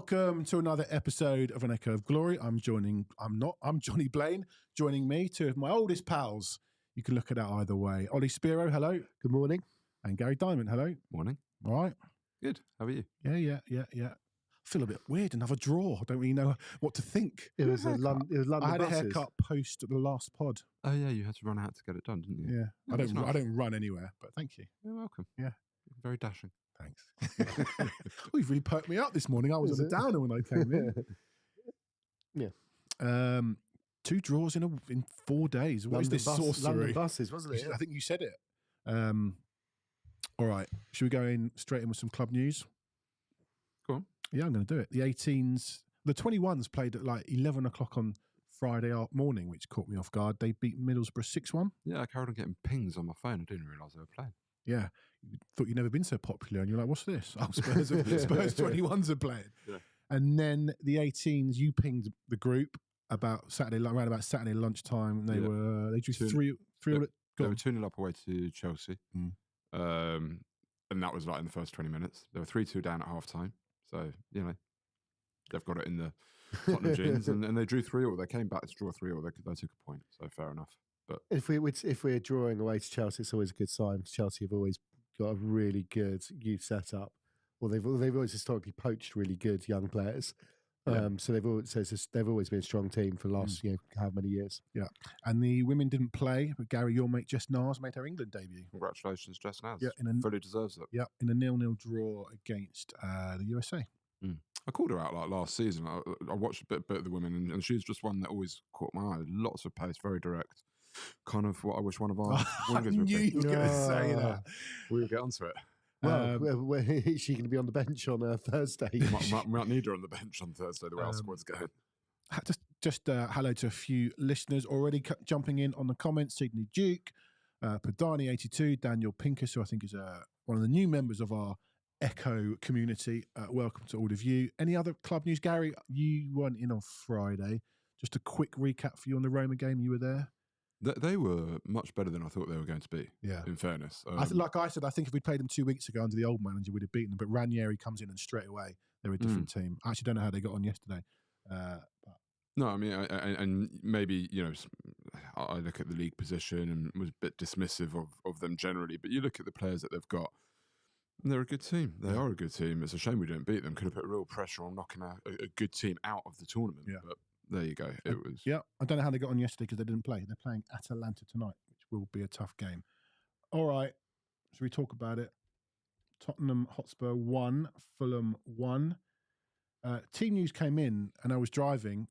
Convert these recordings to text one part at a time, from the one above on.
Welcome to another episode of An Echo of Glory. I'm Johnny Blaine. Joining me, two of my oldest pals. You can look at that either way. Ollie Spiro, hello. Good morning. And Gary Diamond, hello. Morning. All right. Good. How are you? Yeah. I feel a bit weird. Another draw. I don't really know what to think. It was London I had buses. a haircut post the last pod. Oh yeah, you had to run out to get it done, didn't you? Yeah. Oh, I don't run anywhere, but thank you. You're welcome. Yeah. Very dashing. Thanks. Oh, you've really perked me up this morning. I was on a downer when I came in. Yeah. 2 draws in 4 days. What is this sorcery? London buses, wasn't it? I think you said it. All right. Should we go straight in with some club news? Go on. Yeah, I'm going to do it. The 18s, the 21s played at like 11 o'clock on Friday morning, which caught me off guard. They beat Middlesbrough 6-1. Yeah, I carried on getting pings on my phone. I didn't realise they were playing. Yeah. You thought you'd never been so popular, and you're like, what's this? Oh, Spurs 21s are playing. Yeah. And then the 18s, you pinged the group about around about Saturday lunchtime. They drew three. They were 2-0 up away to Chelsea. And that was like in the first 20 minutes. They were 3-2 down at half time. So, they've got it in the Tottenham genes. And they drew 3-3. They came back to draw 3-3. They took a point. So fair enough. But if we're drawing away to Chelsea, it's always a good sign. Chelsea have always got a really good youth setup. Well, they've always historically poached really good young players. So they've always been a strong team for the last how many years. Yeah, and the women didn't play, but Gary, your mate Jess Nars made her England debut. Congratulations, Jess Nars. Yeah, fully deserves it. Yeah, in a 0-0 draw against the USA. I called her out like last season. I watched a bit of the women, and she's just one that always caught my eye. Lots of pace, very direct. Kind of what I wish one of our wingers would be. I knew you were going to say that. We'll get onto it. Well, is she going to be on the bench on Thursday? might need her on the bench on Thursday, the way our squad's going. Just hello to a few listeners already jumping in on the comments. Sydney Duke, Padani82, Daniel Pincus, who I think is one of the new members of our Echo community. Welcome to all of you. Any other club news? Gary, you weren't in on Friday. Just a quick recap for you on the Roma game. You were there. They were much better than I thought they were going to be. Yeah, in fairness, like I said, I think if we'd played them 2 weeks ago under the old manager, we'd have beaten them. But Ranieri comes in and straight away they're a different team. I actually don't know how they got on yesterday. No, I mean, and maybe I look at the league position and was a bit dismissive of them generally. But you look at the players that they've got. They're a good team. They are a good team. It's a shame we didn't beat them. Could have put real pressure on knocking a good team out of the tournament. Yeah. But there you go. It was. Yeah, I don't know how they got on yesterday because they didn't play. They're playing Atalanta tonight, which will be a tough game. All right, should we talk about it? Tottenham Hotspur 1, Fulham 1. Team news came in, and I was driving.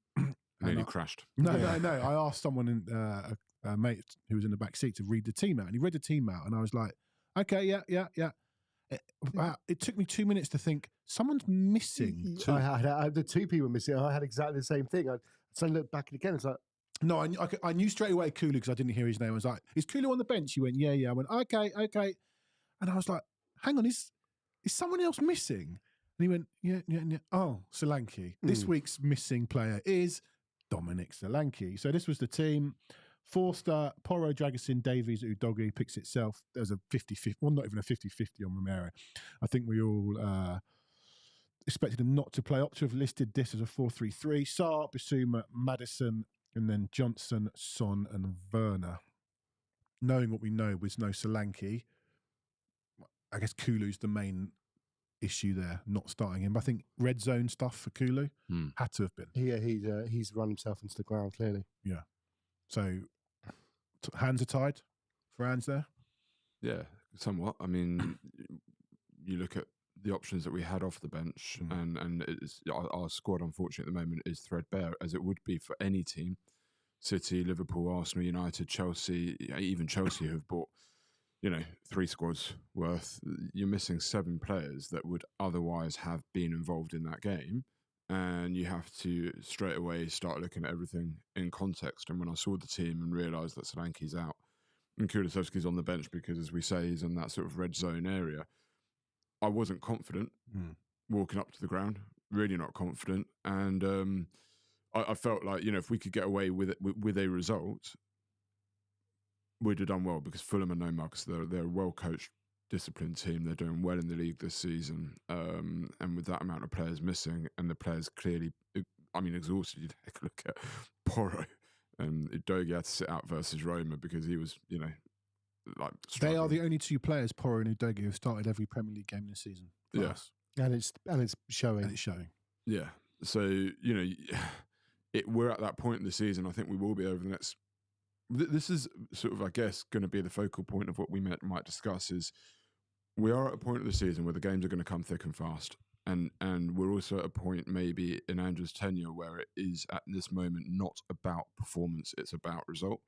Nearly crashed. No. I asked someone, a mate who was in the back seat, to read the team out, and he read the team out, and I was like, okay, yeah. It took me 2 minutes to think somene's missing. I had the 2 people missing. I had exactly the same thing. I suddenly looked back again. It's like, no, I knew straight away Kulu because I didn't hear his name. I was like, "Is Kulu on the bench?" He went, "Yeah." I went, "Okay," and I was like, "Hang on, is someone else missing?" And he went, "Yeah." Oh, Solanke. This week's missing player is Dominic Solanke. So this was the team. Forster, Porro, Dragusin, Davies, Udogi picks itself. There's a 50-50, well, not even a 50-50 on Romero. I think we all expected him not to play. Opta have listed this as a 4-3-3. Sarr, Bissouma, Maddison, and then Johnson, Son, and Werner. Knowing what we know with no Solanke, I guess Kulu's the main issue there, not starting him. I think red zone stuff for Kulu had to have been. Yeah, he's run himself into the ground, clearly. Yeah. So hands are tied for hands there? Yeah, somewhat. I mean, you look at the options that we had off the bench, and our squad, unfortunately, at the moment is threadbare, as it would be for any team. City, Liverpool, Arsenal, United, Chelsea, even Chelsea have bought, 3 squads worth. You're missing 7 players that would otherwise have been involved in that game. And you have to straight away start looking at everything in context. And when I saw the team and realised that Solanke's out and Kulusevski's on the bench because, as we say, he's in that sort of red zone area, I wasn't confident walking up to the ground, really not confident. And I felt like, if we could get away with a result, we'd have done well because Fulham are no mugs. They're a well-coached disciplined team. They're doing well in the league this season. And with that amount of players missing and the players clearly, exhausted, you take a look at Porro. And Udogie had to sit out versus Roma because he was, like struggling. They are the only two players, Porro and Udogie, who've started every Premier League game this season. Yes. And it's showing. And it's showing. Yeah. So, we're at that point in the season. I think we will be over the next. This is sort of, I guess, going to be the focal point of what we might discuss is we are at a point of the season where the games are going to come thick and fast. And we're also at a point maybe in Andrew's tenure where it is at this moment not about performance, it's about result.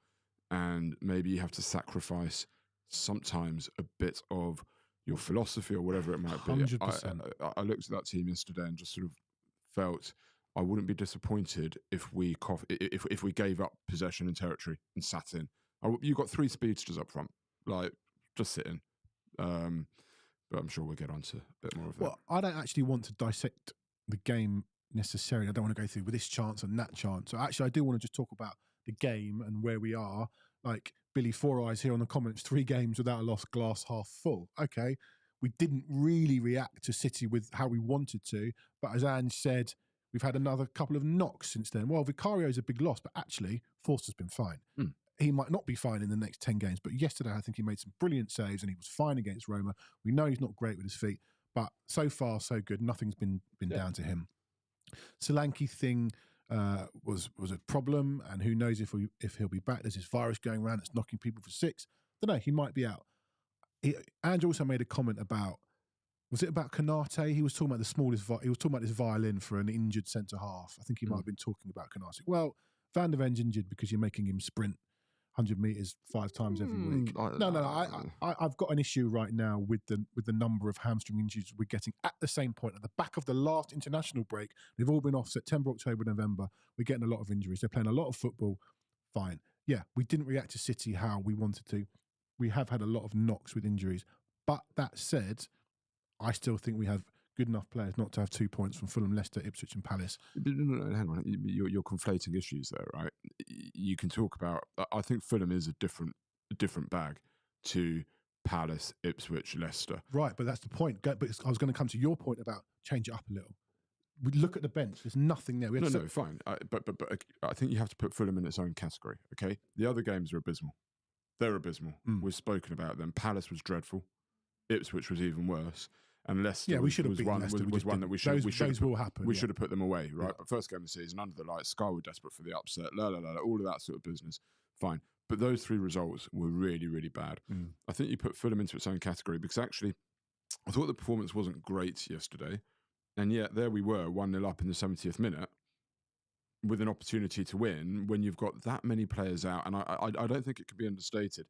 And maybe you have to sacrifice sometimes a bit of your philosophy or whatever it might be. 100%. I looked at that team yesterday and just sort of felt I wouldn't be disappointed if we gave up possession and territory and sat in. You got 3 speedsters up front, like just sit in. But I'm sure we'll get on to a bit more of that. Well, I don't actually want to dissect the game necessarily. I don't want to go through with this chance and that chance. So actually, I do want to just talk about the game and where we are. Like Billy Four Eyes here on the comments, 3 games without a loss, glass half full. Okay, we didn't really react to City with how we wanted to. But as Ange said, we've had another couple of knocks since then. Well, Vicario's a big loss, but actually, Forster's been fine. He might not be fine in the next 10 games, but yesterday I think he made some brilliant saves and he was fine against Roma. We know he's not great with his feet, but so far so good. Nothing's been down to him. Solanke thing was a problem, and who knows if he'll be back. There's this virus going around that's knocking people for 6. I don't know. He might be out. Andrew also made a comment about, was it about Konate? He was talking about the smallest. He was talking about this violin for an injured centre half. I think he might have been talking about Konate. Well, Van der Ven's injured because you're making him sprint 100 metres 5 times every week. No. I've got an issue right now with the number of hamstring injuries we're getting at the same point. At the back of the last international break, they've all been off September, October, November. We're getting a lot of injuries. They're playing a lot of football. Fine. Yeah, we didn't react to City how we wanted to. We have had a lot of knocks with injuries. But that said, I still think we have good enough players not to have 2 points from Fulham, Leicester, Ipswich and Palace. No, hang on. You're conflating issues there, right? You can talk about... I think Fulham is a different bag to Palace, Ipswich, Leicester. Right, but that's the point. But I was going to come to your point about change it up a little. We look at the bench. There's nothing there. No, fine. But I think you have to put Fulham in its own category, okay? The other games are abysmal. They're abysmal. We've spoken about them. Palace was dreadful. Ipswich was even worse. And Leicester we should have was beaten Leicester. Was one that we should will happen. We should have put them away, right? But first game of the season, under the lights, Sky were desperate for the upset, all of that sort of business. Fine. But those 3 results were really, really bad. I think you put Fulham into its own category because actually I thought the performance wasn't great yesterday. And yet there we were, 1-0 up in the 70th minute with an opportunity to win when you've got that many players out. And I don't think it could be understated.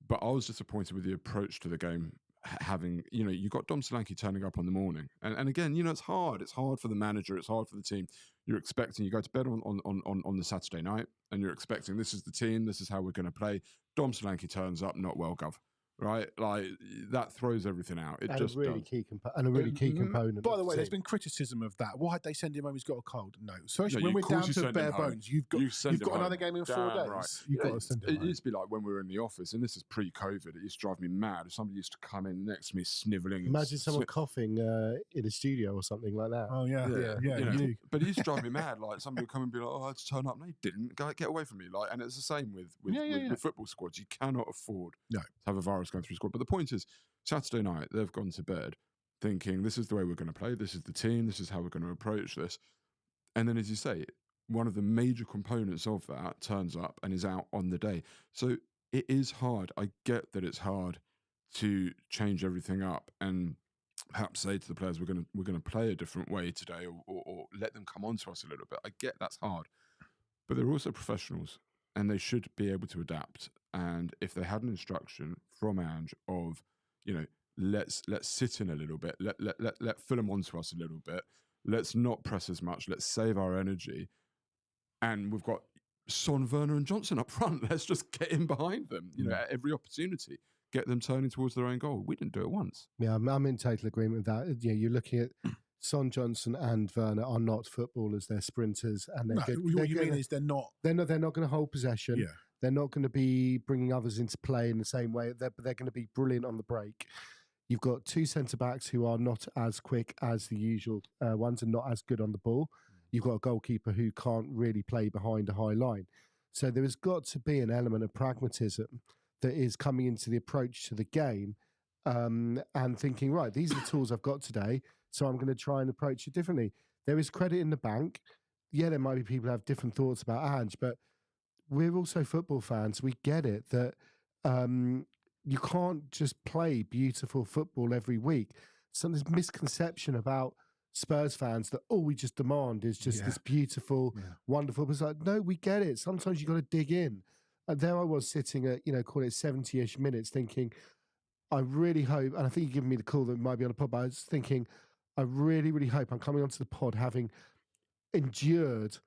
But I was disappointed with the approach to the game. Having, you got Dom Solanke turning up on the morning. And again, it's hard. It's hard for the manager. It's hard for the team. You're expecting, you go to bed on the Saturday night and you're expecting this is the team, this is how we're going to play. Dom Solanke turns up, not well, Gov. Right? Like, that throws everything out. It just really key component. By the way, there's been criticism of that. Why'd they send him home? He's got a cold. No. So when we're down to bare bones, you've got another game in 4 days. Right. You've got to send him home. It used to be like when we were in the office, and this is pre-COVID, it used to drive me mad if somebody used to come in next to me snivelling. Imagine someone coughing in a studio or something like that. Oh, yeah. But it used to drive me mad. Like, somebody would come and be like, oh, I had to turn up. No, you didn't. Get away from me. Like, and it's the same with football squads. You cannot afford to have a virus going through squad. But the point is, Saturday night, they've gone to bed thinking, this is the way we're going to play, this is the team, this is how we're going to approach this. And then, as you say, one of the major components of that turns up and is out on the day. So it is hard. I get that it's hard to change everything up and perhaps say to the players, we're going to play a different way today, or let them come on to us a little bit. I get that's hard. But they're also professionals and they should be able to adapt. And if they had an instruction from Ange of, let's sit in a little bit, let Fulham onto us a little bit, let's not press as much, let's save our energy. And we've got Son, Werner and Johnson up front. Let's just get in behind them, at every opportunity, get them turning towards their own goal. We didn't do it once. Yeah, I'm in total agreement with that. You're looking at Son, Johnson and Werner are not footballers, they're sprinters. And they're good. What you mean is they're not going to hold possession. Yeah. They're not going to be bringing others into play in the same way. They're going to be brilliant on the break. You've got two centre-backs who are not as quick as the usual ones and not as good on the ball. You've got a goalkeeper who can't really play behind a high line. So there has got to be an element of pragmatism that is coming into the approach to the game and thinking, right, these are the tools I've got today, so I'm going to try and approach it differently. There is credit in the bank. Yeah, there might be people who have different thoughts about Ange, but we're also football fans. We get it that you can't just play beautiful football every week. So there's misconception about Spurs fans that all we just demand is just this beautiful, wonderful. But it's like, no, we get it. Sometimes you got to dig in. And there I was sitting at, call it 70-ish minutes thinking, I really hope, and I think you're giving me the call that might be on the pod, but I was thinking, I really, really hope I'm coming onto the pod having endured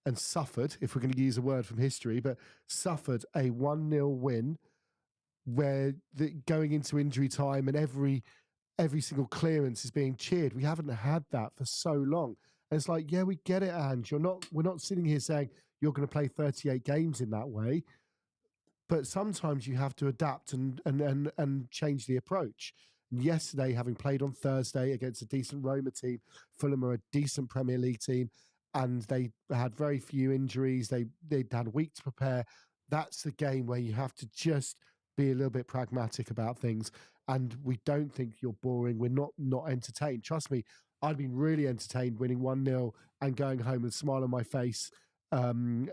and suffered, if we're going to use a word from history, but suffered a 1-0 win where going into injury time and every single clearance is being cheered. We haven't had that for so long. And it's like, yeah, we get it, Ange. We're not sitting here saying you're going to play 38 games in that way. But sometimes you have to adapt and change the approach. And yesterday, having played on Thursday against a decent Roma team, Fulham are a decent Premier League team, and they had very few injuries. They'd had a week to prepare. That's the game where you have to just be a little bit pragmatic about things. And we don't think you're boring. We're not entertained. Trust me, I'd been really entertained winning 1-0 and going home with a smile on my face and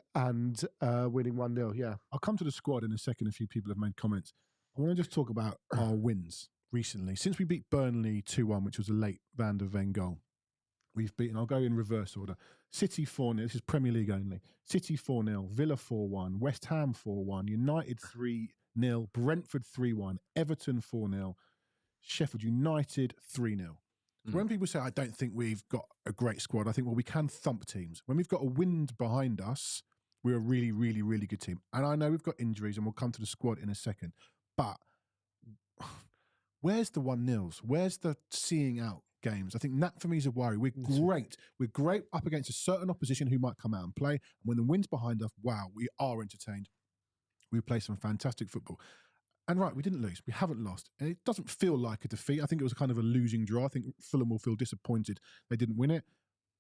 winning 1-0. Yeah. I'll come to the squad in a second. A few people have made comments. I want to just talk about our wins recently. Since we beat Burnley 2-1, which was a late Van der Ven goal, we've beaten, I'll go in reverse order. City 4-0, this is Premier League only. City 4-0, Villa 4-1, West Ham 4-1, United 3-0, Brentford 3-1, Everton 4-0, Sheffield United 3-0. When people say, I don't think we've got a great squad, I think, well, we can thump teams. When we've got a wind behind us, we're a really, really, really good team. And I know we've got injuries, and we'll come to the squad in a second. But where's the 1-0s? Where's the seeing out games? I think that for me is a worry. We're great. We're great up against a certain opposition who might come out and play. And when the wind's behind us, wow, we are entertained. We play some fantastic football. And right, we didn't lose. We haven't lost. And it doesn't feel like a defeat. I think it was kind of a losing draw. I think Fulham will feel disappointed they didn't win it.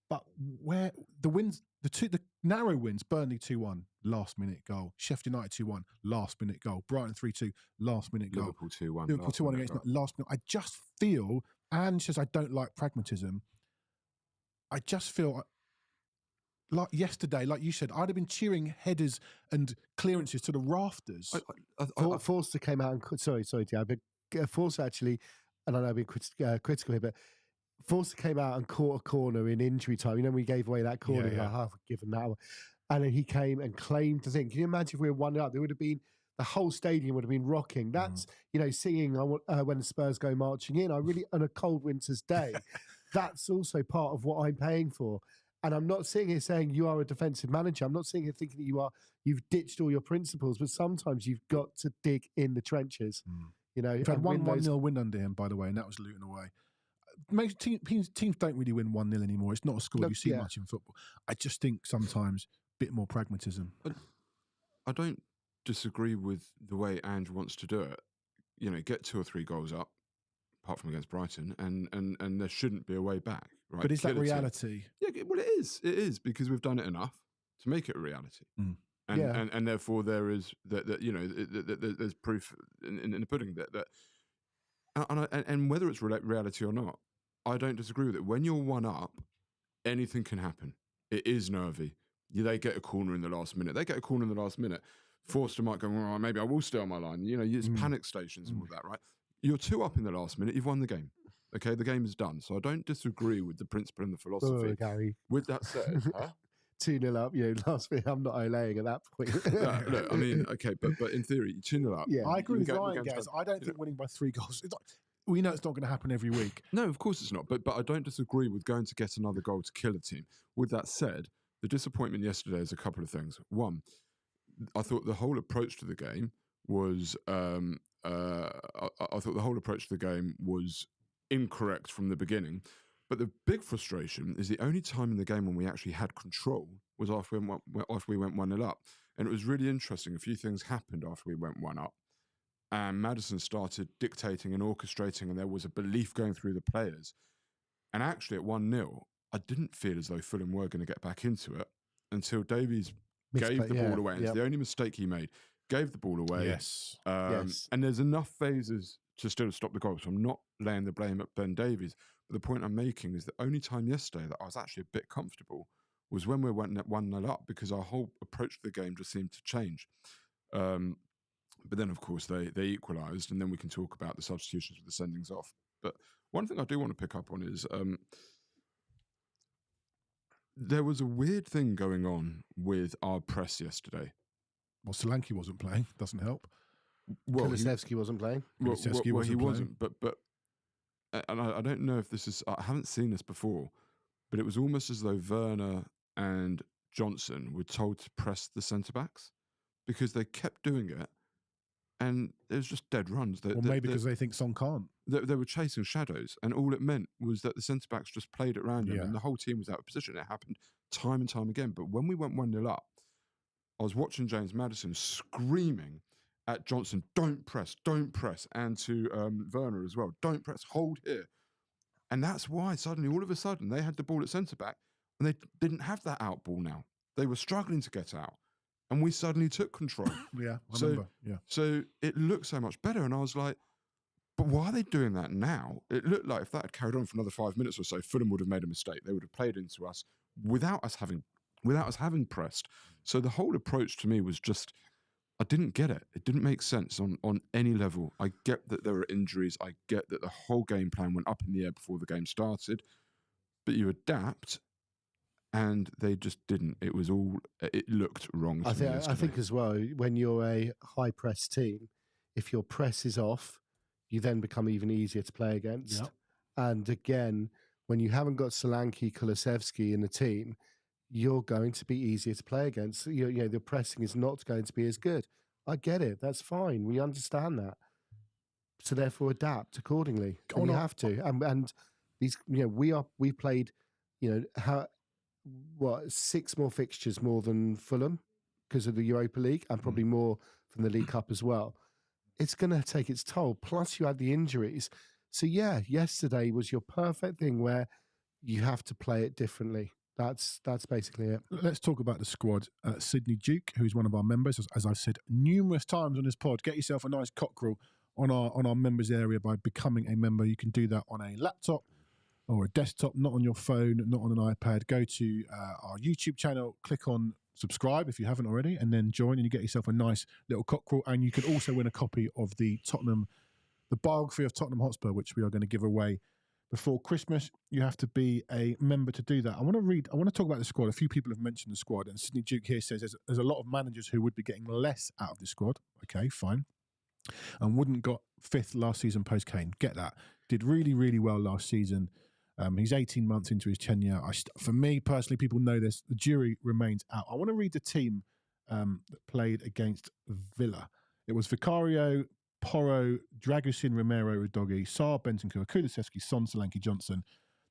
But where the wins, the narrow wins, Burnley 2-1, last minute goal. Sheffield United 2-1, last minute goal. Brighton 3-2, last minute goal. Liverpool 2-1. Liverpool 2-1 against last minute. I just feel, Anne says I don't like pragmatism. I just feel like yesterday, like you said, I'd have been cheering headers and clearances to the rafters. Forster came out and sorry, Diab, but Forster actually, and I know I've been critical here, but Forster came out and caught a corner in injury time. You know, we gave away that corner, I've given that one. And then he came and claimed the thing. Can you imagine if we were 1-0 up? There would have been, the whole stadium would have been rocking. That's, singing when the Spurs go marching in. On a cold winter's day, that's also part of what I'm paying for. And I'm not sitting here saying you are a defensive manager. I'm not sitting here thinking that you've ditched all your principles, but sometimes you've got to dig in the trenches. We've had 1-0 win under him, by the way, and that was Luton away. Teams don't really win 1-0 anymore. It's not a score you see much in football. I just think sometimes a bit more pragmatism. I don't disagree with the way Ange wants to do it. Get 2 or 3 goals up, apart from against Brighton, and there shouldn't be a way back. Right? But is that reality? Yeah, well, it is. It is, because we've done it enough to make it a reality. And therefore there is there's proof in the pudding that and whether it's reality or not, I don't disagree with it. When you're 1 up, anything can happen. It is nervy. They get a corner in the last minute. Forster might go, well, maybe I will stay on my line. It's panic stations and all that, right? You're 2 up in the last minute. You've won the game. Okay, the game is done. So I don't disagree with the principle and the philosophy. Gary. With that said, 2-0 up, last minute. I'm not olaying at that point. Look, I mean, okay, but in theory, 2-0 up. Yeah, I agree with Ryan, guys. I don't think winning by 3 goals. We know it's not going to happen every week. No, of course it's not. But I don't disagree with going to get another goal to kill a team. With that said, the disappointment yesterday is a couple of things. One, I thought the whole approach to the game was incorrect from the beginning. But the big frustration is the only time in the game when we actually had control was after we went 1-0 up. And it was really interesting. A few things happened after we went 1 up. and Maddison started dictating and orchestrating, and there was a belief going through the players. And actually, at 1-0, I didn't feel as though Fulham were going to get back into it until Davies gave the ball away. It's the only mistake he made. Gave the ball away. Yes. And there's enough phases to still stop the goal. So I'm not laying the blame at Ben Davies. But the point I'm making is the only time yesterday that I was actually a bit comfortable was when we went 1-0 up, because our whole approach to the game just seemed to change. But then, of course, they equalised, and then we can talk about the substitutions with the sendings off. But one thing I do want to pick up on is there was a weird thing going on with our press yesterday. Well, Solanke wasn't playing. Doesn't help. Well, Kulusevski wasn't playing. Well, he wasn't. But and I don't know if this is... I haven't seen this before, but it was almost as though Werner and Johnson were told to press the centre-backs because they kept doing it, and it was just dead runs. Maybe because they think Son can't. They were chasing shadows, and all it meant was that the centre-backs just played it around him, and the whole team was out of position. It happened time and time again. But when we went 1-0 up, I was watching James Maddison screaming at Johnson, don't press, and to Werner as well, don't press, hold here. And that's why suddenly, all of a sudden, they had the ball at centre-back, and they didn't have that out ball now. They were struggling to get out, and we suddenly took control. I remember. So it looked so much better, and I was like, but why are they doing that now? It looked like if that had carried on for another 5 minutes or so, Fulham would have made a mistake. They would have played into us without us having pressed. So the whole approach to me was just, I didn't get it. It didn't make sense on any level. I get that there were injuries. I get that the whole game plan went up in the air before the game started. But you adapt, and they just didn't. It looked wrong to me yesterday. I think as well, when you're a high press team, if your press is off, you then become even easier to play against. Yep. And again, when you haven't got Solanke, Kulusevski in the team, you're going to be easier to play against. The pressing is not going to be as good. I get it. That's fine. We understand that. So therefore, adapt accordingly. You have to. And these, we played, 6 more fixtures more than Fulham because of the Europa League, and probably more from the League Cup as well. It's going to take its toll. Plus, you had the injuries. So yesterday was your perfect thing where you have to play it differently. That's basically it. Let's talk about the squad. Sydney Duke, who's one of our members, as I've said numerous times on this pod, get yourself a nice cockerel on our members area by becoming a member. You can do that on a laptop or a desktop, not on your phone, not on an iPad. Go to our YouTube channel, click on subscribe if you haven't already, and then join, and you get yourself a nice little cockerel. And you can also win a copy of the biography of Tottenham Hotspur, which we are going to give away before Christmas. You have to be a member to do that. I want to talk about the squad. A few people have mentioned the squad, and Sydney Duke here says there's a lot of managers who would be getting less out of the squad. Okay, fine. And Wooden got 5th last season post Kane. Get that. Did really, really well last season. He's 18 months into his tenure. For me personally, people know this, the jury remains out. I want to read the team that played against Villa. It was Vicario, Porro, Dragusin, Romero, Udogi, Sarr, Bentancur, Kulusevski, Son, Solanke, Johnson.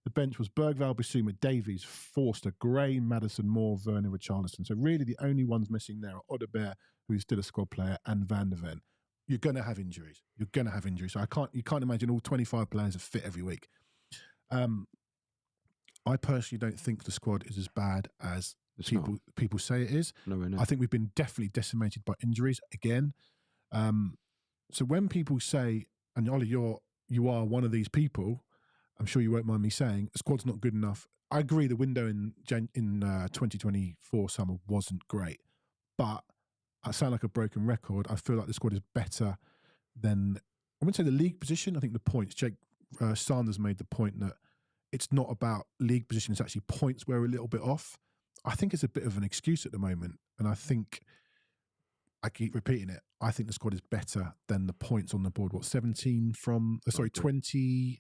The bench was Bergvall, Bissouma, Davies, Forster, Gray, Maddison, Moore, Werner, Richarlison. So really the only ones missing there are Odegaard, who's still a squad player, and Van der Ven. You're going to have injuries. So you can't imagine all 25 players are fit every week. I personally don't think the squad is as bad as people say it is. No. I think we've been definitely decimated by injuries again. So when people say, and Ollie, you are one of these people, I'm sure you won't mind me saying, the squad's not good enough. I agree the window in 2024 summer wasn't great, but I sound like a broken record. I feel like the squad is better than, I wouldn't say the league position, I think the points. Jake Sanders made the point that it's not about league position, it's actually points where we're a little bit off. I think it's a bit of an excuse at the moment, and I think, I keep repeating it, I think the squad is better than the points on the board. 20,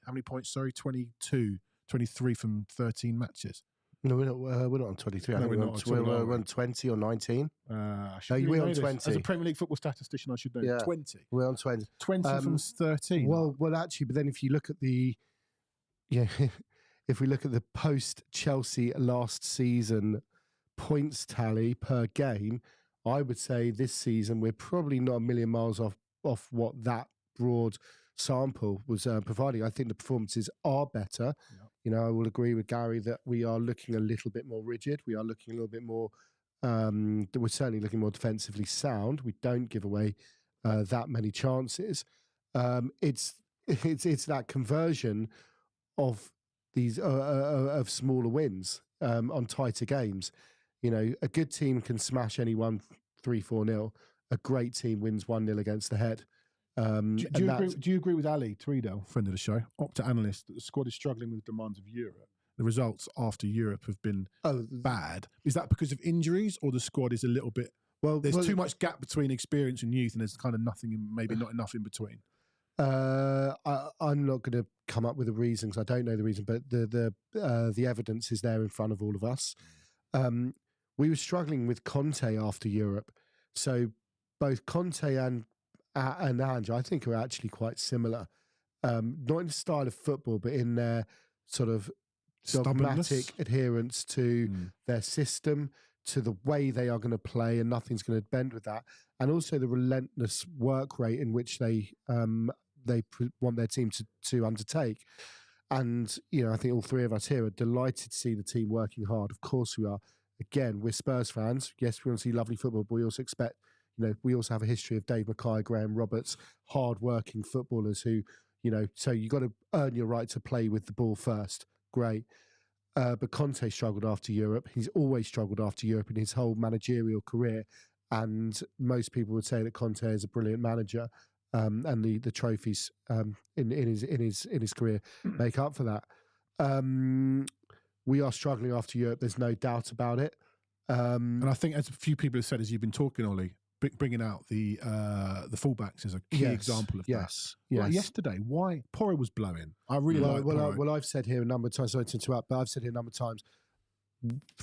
how many points? 23 from 13 matches. No, we're not on 23. No, we're not. We're on 20 or 19. We're on 20. As a Premier League football statistician, I should know. Yeah, 20. We're on 20. 20 from 13. Well, actually, but then if you look at if we look at the post-Chelsea last season points tally per game, I would say this season we're probably not a million miles off off what that broad sample was providing. I think the performances are better. Yeah. You know, I will agree with Gary that we are looking a little bit more rigid. We are looking a little bit more. We're certainly looking more defensively sound. We don't give away that many chances. It's that conversion of these of smaller wins on tighter games. You know, a good team can smash anyone 3-4-0. A great team wins 1-0 against the head. Do you agree with Ali Tweedale, friend of the show, Opta analyst, that the squad is struggling with the demands of Europe? The results after Europe have been bad. Is that because of injuries, or the squad is a little bit? Well, there's too much gap between experience and youth, and there's kind of nothing, maybe not enough in between. I'm not going to come up with the reasons. I don't know the reason, but the evidence is there in front of all of us. We were struggling with Conte after Europe, so both Conte and Ange, I think, are actually quite similar. Not in the style of football, but in their sort of dogmatic adherence to their system, to the way they are going to play, and nothing's going to bend with that. And also the relentless work rate in which they want their team to undertake. And, you know, I think all three of us here are delighted to see the team working hard. Of course we are. Again, we're Spurs fans. Yes, we want to see lovely football, but we also expect, you know, we also have a history of Dave Mackay, Graham Roberts, hard-working footballers who, you know, so you've got to earn your right to play with the ball first. Great. But Conte struggled after Europe. He's always struggled after Europe in his whole managerial career. And most people would say that Conte is a brilliant manager, and the trophies in his career make up for that. We are struggling after Europe. There's no doubt about it. And I think, as a few people have said, as you've been talking, Ollie, bringing out the fullbacks is a key example of that. Yes. Like yesterday, why Porro was blowing. I really like Porro. Well, I've said here a number of times. Sorry to interrupt, but I've said here a number of times.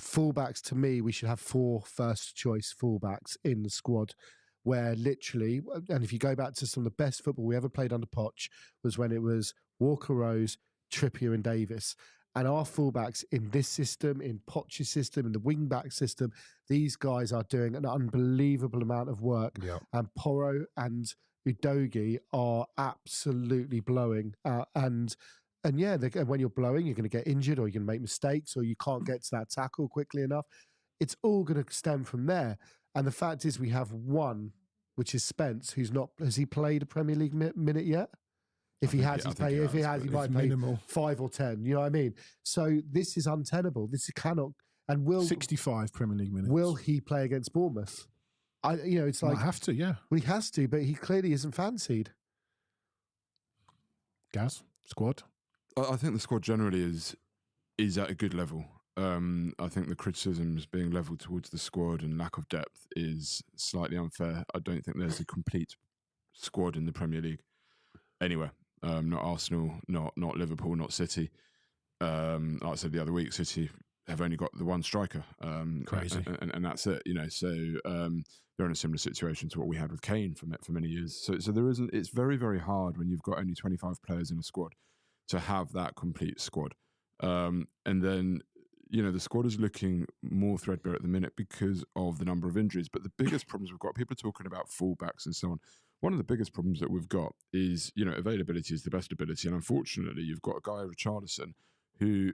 Fullbacks, to me, we should have 4 first-choice fullbacks in the squad. Where literally, and if you go back to some of the best football we ever played under Poch, was when it was Walker Rose, Trippier, and Davis. And our fullbacks in this system, in Poch's system, in the wing-back system, these guys are doing an unbelievable amount of work. Yeah. And Porro and Udogie are absolutely blowing. And yeah, when you're blowing, you're going to get injured, or you're going to make mistakes, or you can't get to that tackle quickly enough. It's all going to stem from there. And the fact is, we have one, which is Spence, who's not. Has he played a Premier League minute yet? If he has, he might play 5 or 10. You know what I mean? So this is untenable. This cannot. And will 65 Premier League minutes? Will he play against Bournemouth? It's like have to, yeah. Well, he has to, but he clearly isn't fancied. Gaz, squad. I think the squad generally is at a good level. I think the criticisms being levelled towards the squad and lack of depth is slightly unfair. I don't think there's a complete squad in the Premier League anywhere. Not Arsenal, not Liverpool, not City. Like I said the other week, City have only got the one striker. Crazy. And that's it, you know. So they're in a similar situation to what we had with Kane for many years. So there isn't. It's very, very hard when you've got only 25 players in a squad to have that complete squad. And then, you know, the squad is looking more threadbare at the minute because of the number of injuries. But the biggest problems we've got, people are talking about fullbacks and so on. One of the biggest problems that we've got is, you know, availability is the best ability. And unfortunately, you've got a guy, Richarlison, who,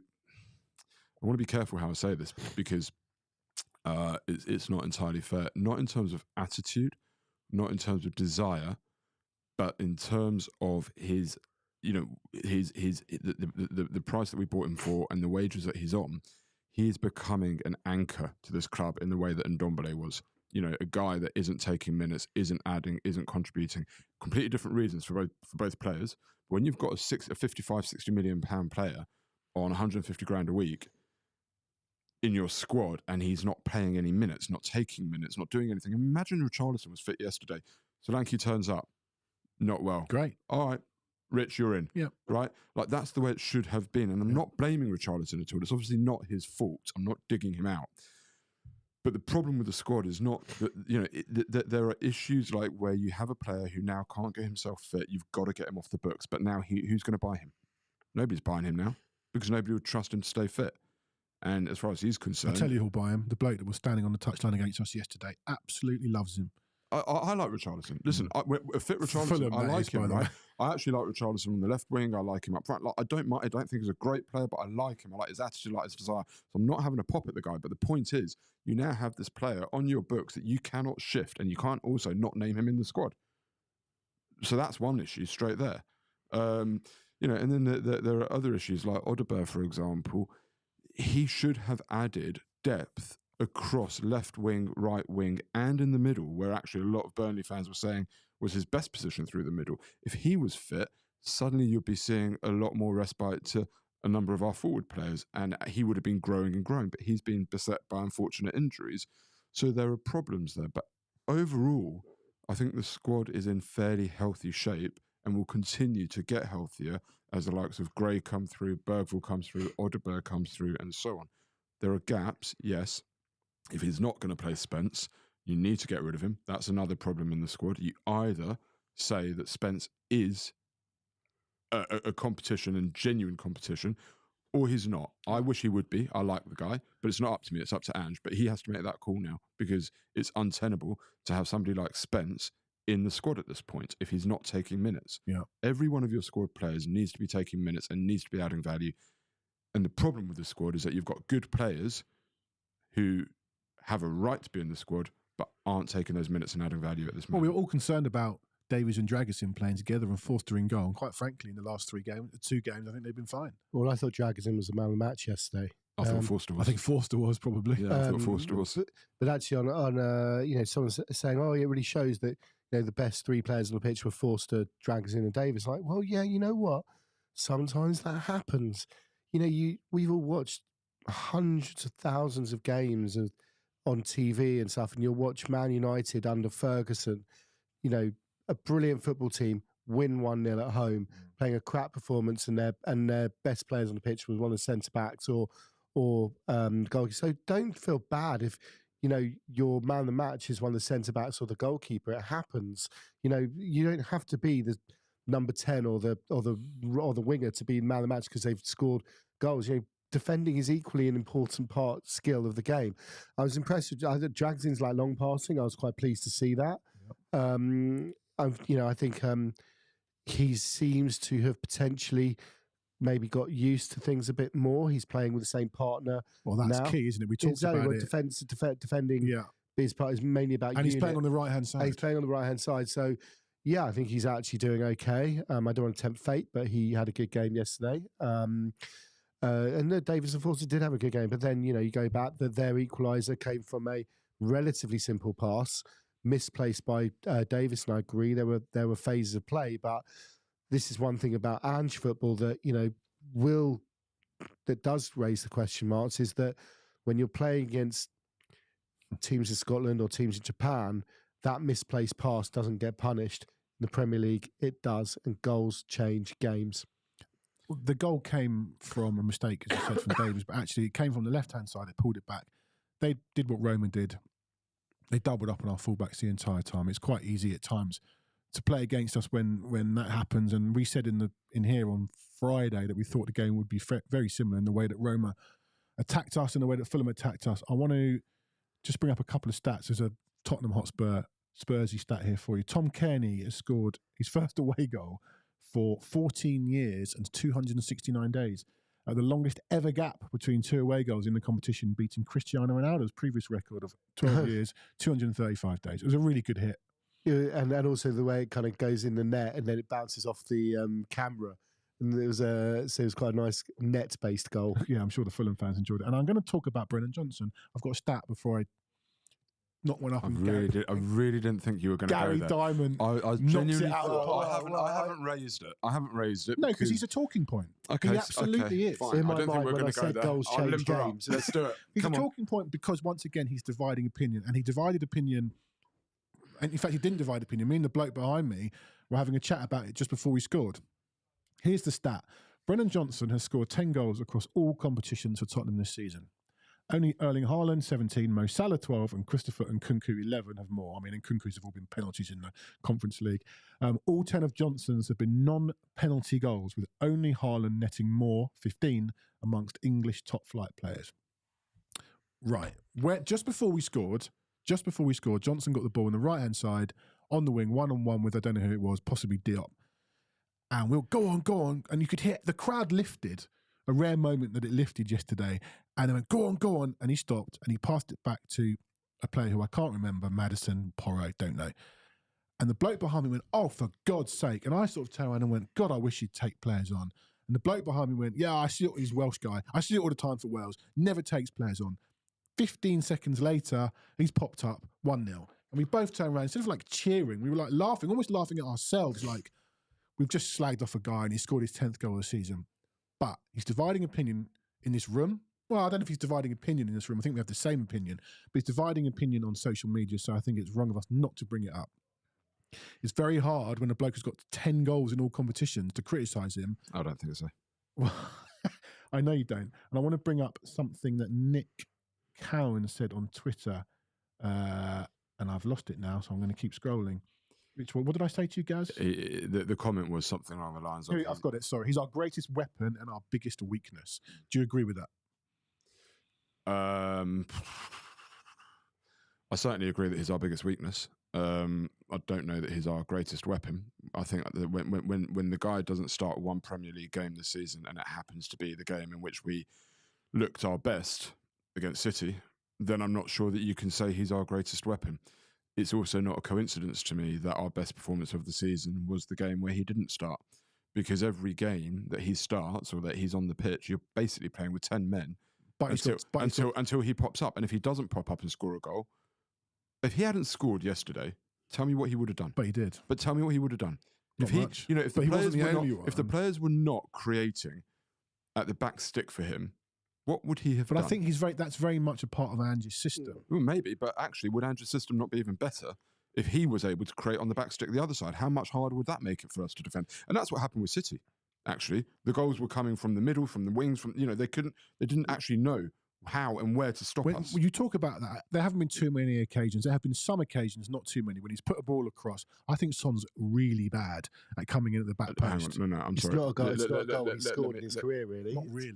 I want to be careful how I say this because it's not entirely fair. Not in terms of attitude, not in terms of desire, but in terms of his, you know, the price that we bought him for and the wages that he's on. He is becoming an anchor to this club in the way that Ndombele was. You know, a guy that isn't taking minutes, isn't adding, isn't contributing. Completely different reasons for both players. But when you've got a 55, 60 million pound player on 150 grand a week in your squad, and he's not playing any minutes, not taking minutes, not doing anything. Imagine Richarlison was fit yesterday. Solanke turns up, not well. Great. All right, Rich, you're in. Yeah. Right? Like, that's the way it should have been. And I'm not blaming Richarlison at all. It's obviously not his fault. I'm not digging him out. But the problem with the squad is not that, you know, that there are issues like where you have a player who now can't get himself fit. You've got to get him off the books. But now who's going to buy him? Nobody's buying him now because nobody would trust him to stay fit. And as far as he's concerned, I'll tell you who'll buy him. The bloke that was standing on the touchline against us yesterday absolutely loves him. I like Richarlison. Listen, a fit Richarlison, Fulham, I that like is, by him. the Right? way. I actually like Richarlison on the left wing. I like him up front. Like, I don't think he's a great player, but I like him. I like his attitude, I like his desire. So I'm not having a pop at the guy. But the point is, you now have this player on your books that you cannot shift, and you can't also not name him in the squad. So that's one issue straight there. And then there are other issues like Odegaard, for example. He should have added depth across left wing, right wing, and in the middle, where actually a lot of Burnley fans were saying was his best position through the middle. If he was fit, suddenly you'd be seeing a lot more respite to a number of our forward players, and he would have been growing and growing, but he's been beset by unfortunate injuries. So there are problems there. But overall, I think the squad is in fairly healthy shape and will continue to get healthier as the likes of Gray come through, Bergvall comes through, Odegaard comes through, and so on. There are gaps, yes. If he's not going to play Spence, you need to get rid of him. That's another problem in the squad. You either say that Spence is a competition and genuine competition, or he's not. I wish he would be. I like the guy, but it's not up to me. It's up to Ange. But he has to make that call now because it's untenable to have somebody like Spence in the squad at this point if he's not taking minutes. Yeah. Every one of your squad players needs to be taking minutes and needs to be adding value. And the problem with the squad is that you've got good players who have a right to be in the squad but aren't taking those minutes and adding value at this Well, moment. we were all concerned about Davies and Dragusin playing together and Forster in goal. And quite frankly, in the last 2 games, I think they've been fine. Well, I thought Dragusin was the man of the match yesterday. I thought Forster was. I think Forster was probably. Yeah, I thought Forster was. But actually, on someone's saying, "Oh, it really shows that the best 3 players on the pitch were Forster, Dragusin, and Davies." Like, well, yeah, you know what? Sometimes that happens. We've all watched hundreds of thousands of games on TV and stuff, and you'll watch Man United under Ferguson, a brilliant football team win 1-0 at home, playing a crap performance, and their best players on the pitch was one of the centre backs or goalkeeper. So don't feel bad if your man of the match is one of the centre backs or the goalkeeper. It happens. You don't have to be the number 10 or the winger to be man of the match because they've scored goals. Defending is equally an important skill of the game. I was impressed with Dragzin's long passing. I was quite pleased to see that. Yep. I think he seems to have potentially maybe got used to things a bit more. He's playing with the same partner. Well, that's now. key, isn't it? We talked about it. Defending his part is mainly about and he's playing on the right-hand side. He's playing on the right-hand side. So, yeah, I think he's actually doing okay. I don't want to tempt fate, but he had a good game yesterday. And Davies and Forster did have a good game. But then, you go back, their equaliser came from a relatively simple pass, misplaced by Davies, and I agree there were phases of play, but this is one thing about Ange football that that does raise the question marks, is that when you're playing against teams in Scotland or teams in Japan, that misplaced pass doesn't get punished. In the Premier League, it does, and goals change games. The goal came from a mistake, as you said, from Davies, but actually it came from the left-hand side. They pulled it back. They did what Roma did. They doubled up on our fullbacks the entire time. It's quite easy at times to play against us when that happens. And we said in here on Friday that we thought the game would be very similar in the way that Roma attacked us and the way that Fulham attacked us. I want to just bring up a couple of stats. There's a Tottenham Hotspur Spursy stat here for you. Tom Kearney has scored his first away goal for 14 years and 269 days. The longest ever gap between 2 away goals in the competition, beating Cristiano Ronaldo's previous record of 12 years, 235 days. It was a really good hit. And also the way it kind of goes in the net and then it bounces off the camera. And it was quite a nice net-based goal. Yeah, I'm sure the Fulham fans enjoyed it. And I'm going to talk about Brennan Johnson. I've got a stat before I knock one up. I really didn't think you were going to go there. Gary Diamond I genuinely it out. thought, I haven't raised it. I haven't raised it. No, because he's a talking point. Okay, he absolutely is. Fine. In my I don't think mind, we're when going to I go said there. goals I'll change limber up. games. Let's do it. He's Come a on. talking point because, once again, he's dividing opinion. And he divided opinion. And in fact, he didn't divide opinion. Me and the bloke behind me were having a chat about it just before we scored. Here's the stat. Brennan Johnson has scored 10 goals across all competitions for Tottenham this season. Only Erling Haaland, 17, Mo Salah, 12, and Christopher and Nkunku, 11, have more. I mean, and Nkunku's have all been penalties in the Conference League. All 10 of Johnson's have been non-penalty goals, with only Haaland netting more, 15, amongst English top-flight players. Right. Just before we scored, just before we scored, Johnson got the ball on the right-hand side, on the wing, one-on-one with, I don't know who it was, possibly Diop. And we'll go on. And you could hear the crowd lifted, a rare moment that it lifted yesterday. And they went, go on. And he stopped and he passed it back to a player who I can't remember, Maddison, Porro, don't know. And the bloke behind me went, oh, for God's sake. And I sort of turned around and went, God, I wish you'd take players on. And the bloke behind me went, yeah, I see it. He's a Welsh guy. I see it all the time for Wales. Never takes players on. 15 seconds later, he's popped up 1-0. And we both turned around, instead of like cheering, we were like laughing, almost laughing at ourselves, like we've just slagged off a guy and he scored his 10th goal of the season. But he's dividing opinion in this room. Well, I don't know if he's dividing opinion in this room. I think we have the same opinion. But he's dividing opinion on social media, so I think it's wrong of us not to bring it up. It's very hard when a bloke has got 10 goals in all competitions to criticise him. I don't think so. Well, I know you don't. And I want to bring up something that Nick Cowan said on Twitter, and I've lost it now, so I'm going to keep scrolling. Which one? What did I say to you guys? The comment was something along the lines of... I've got it, sorry. He's our greatest weapon and our biggest weakness. Do you agree with that? I certainly agree that he's our biggest weakness. I don't know that he's our greatest weapon. I think that when the guy doesn't start one Premier League game this season, and it happens to be the game in which we looked our best against City, then I'm not sure that you can say he's our greatest weapon. It's also not a coincidence to me that our best performance of the season was the game where he didn't start, because every game that he starts or that he's on the pitch, you're basically playing with 10 men until he pops up. And if he doesn't pop up and score a goal, if he hadn't scored yesterday, tell me what he would have done. But he did. But tell me what he would have done. Not much. If the players were not creating at the back stick for him, what would he have done? But I think that's very much a part of Ange's system. Well, maybe, but actually, would Ange's system not be even better if he was able to create on the back stick the other side? How much harder would that make it for us to defend? And that's what happened with City. Actually, the goals were coming from the middle, from the wings. They didn't actually know how and where to stop us. When you talk about that, there haven't been too many occasions. There have been some occasions, not too many, when he's put a ball across. I think Son's really bad at coming in at the back post. No, I'm sorry. It's not a goal he's scored in his career, really. Not really.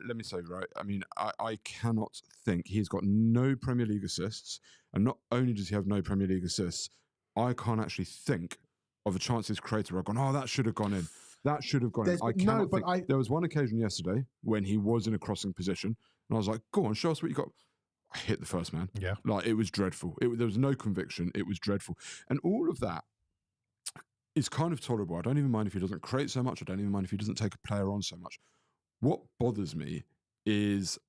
Let me say, right, I mean, I cannot think. He's got no Premier League assists, and not only does he have no Premier League assists, I can't actually think of a chance his creator. I've gone, oh, that should have gone in. That should have gone in. I cannot think. There was one occasion yesterday when he was in a crossing position, and I was like, go on, show us what you got. I hit the first man. Yeah. Like, it was dreadful. There was no conviction. It was dreadful. And all of that is kind of tolerable. I don't even mind if he doesn't create so much. I don't even mind if he doesn't take a player on so much. What bothers me is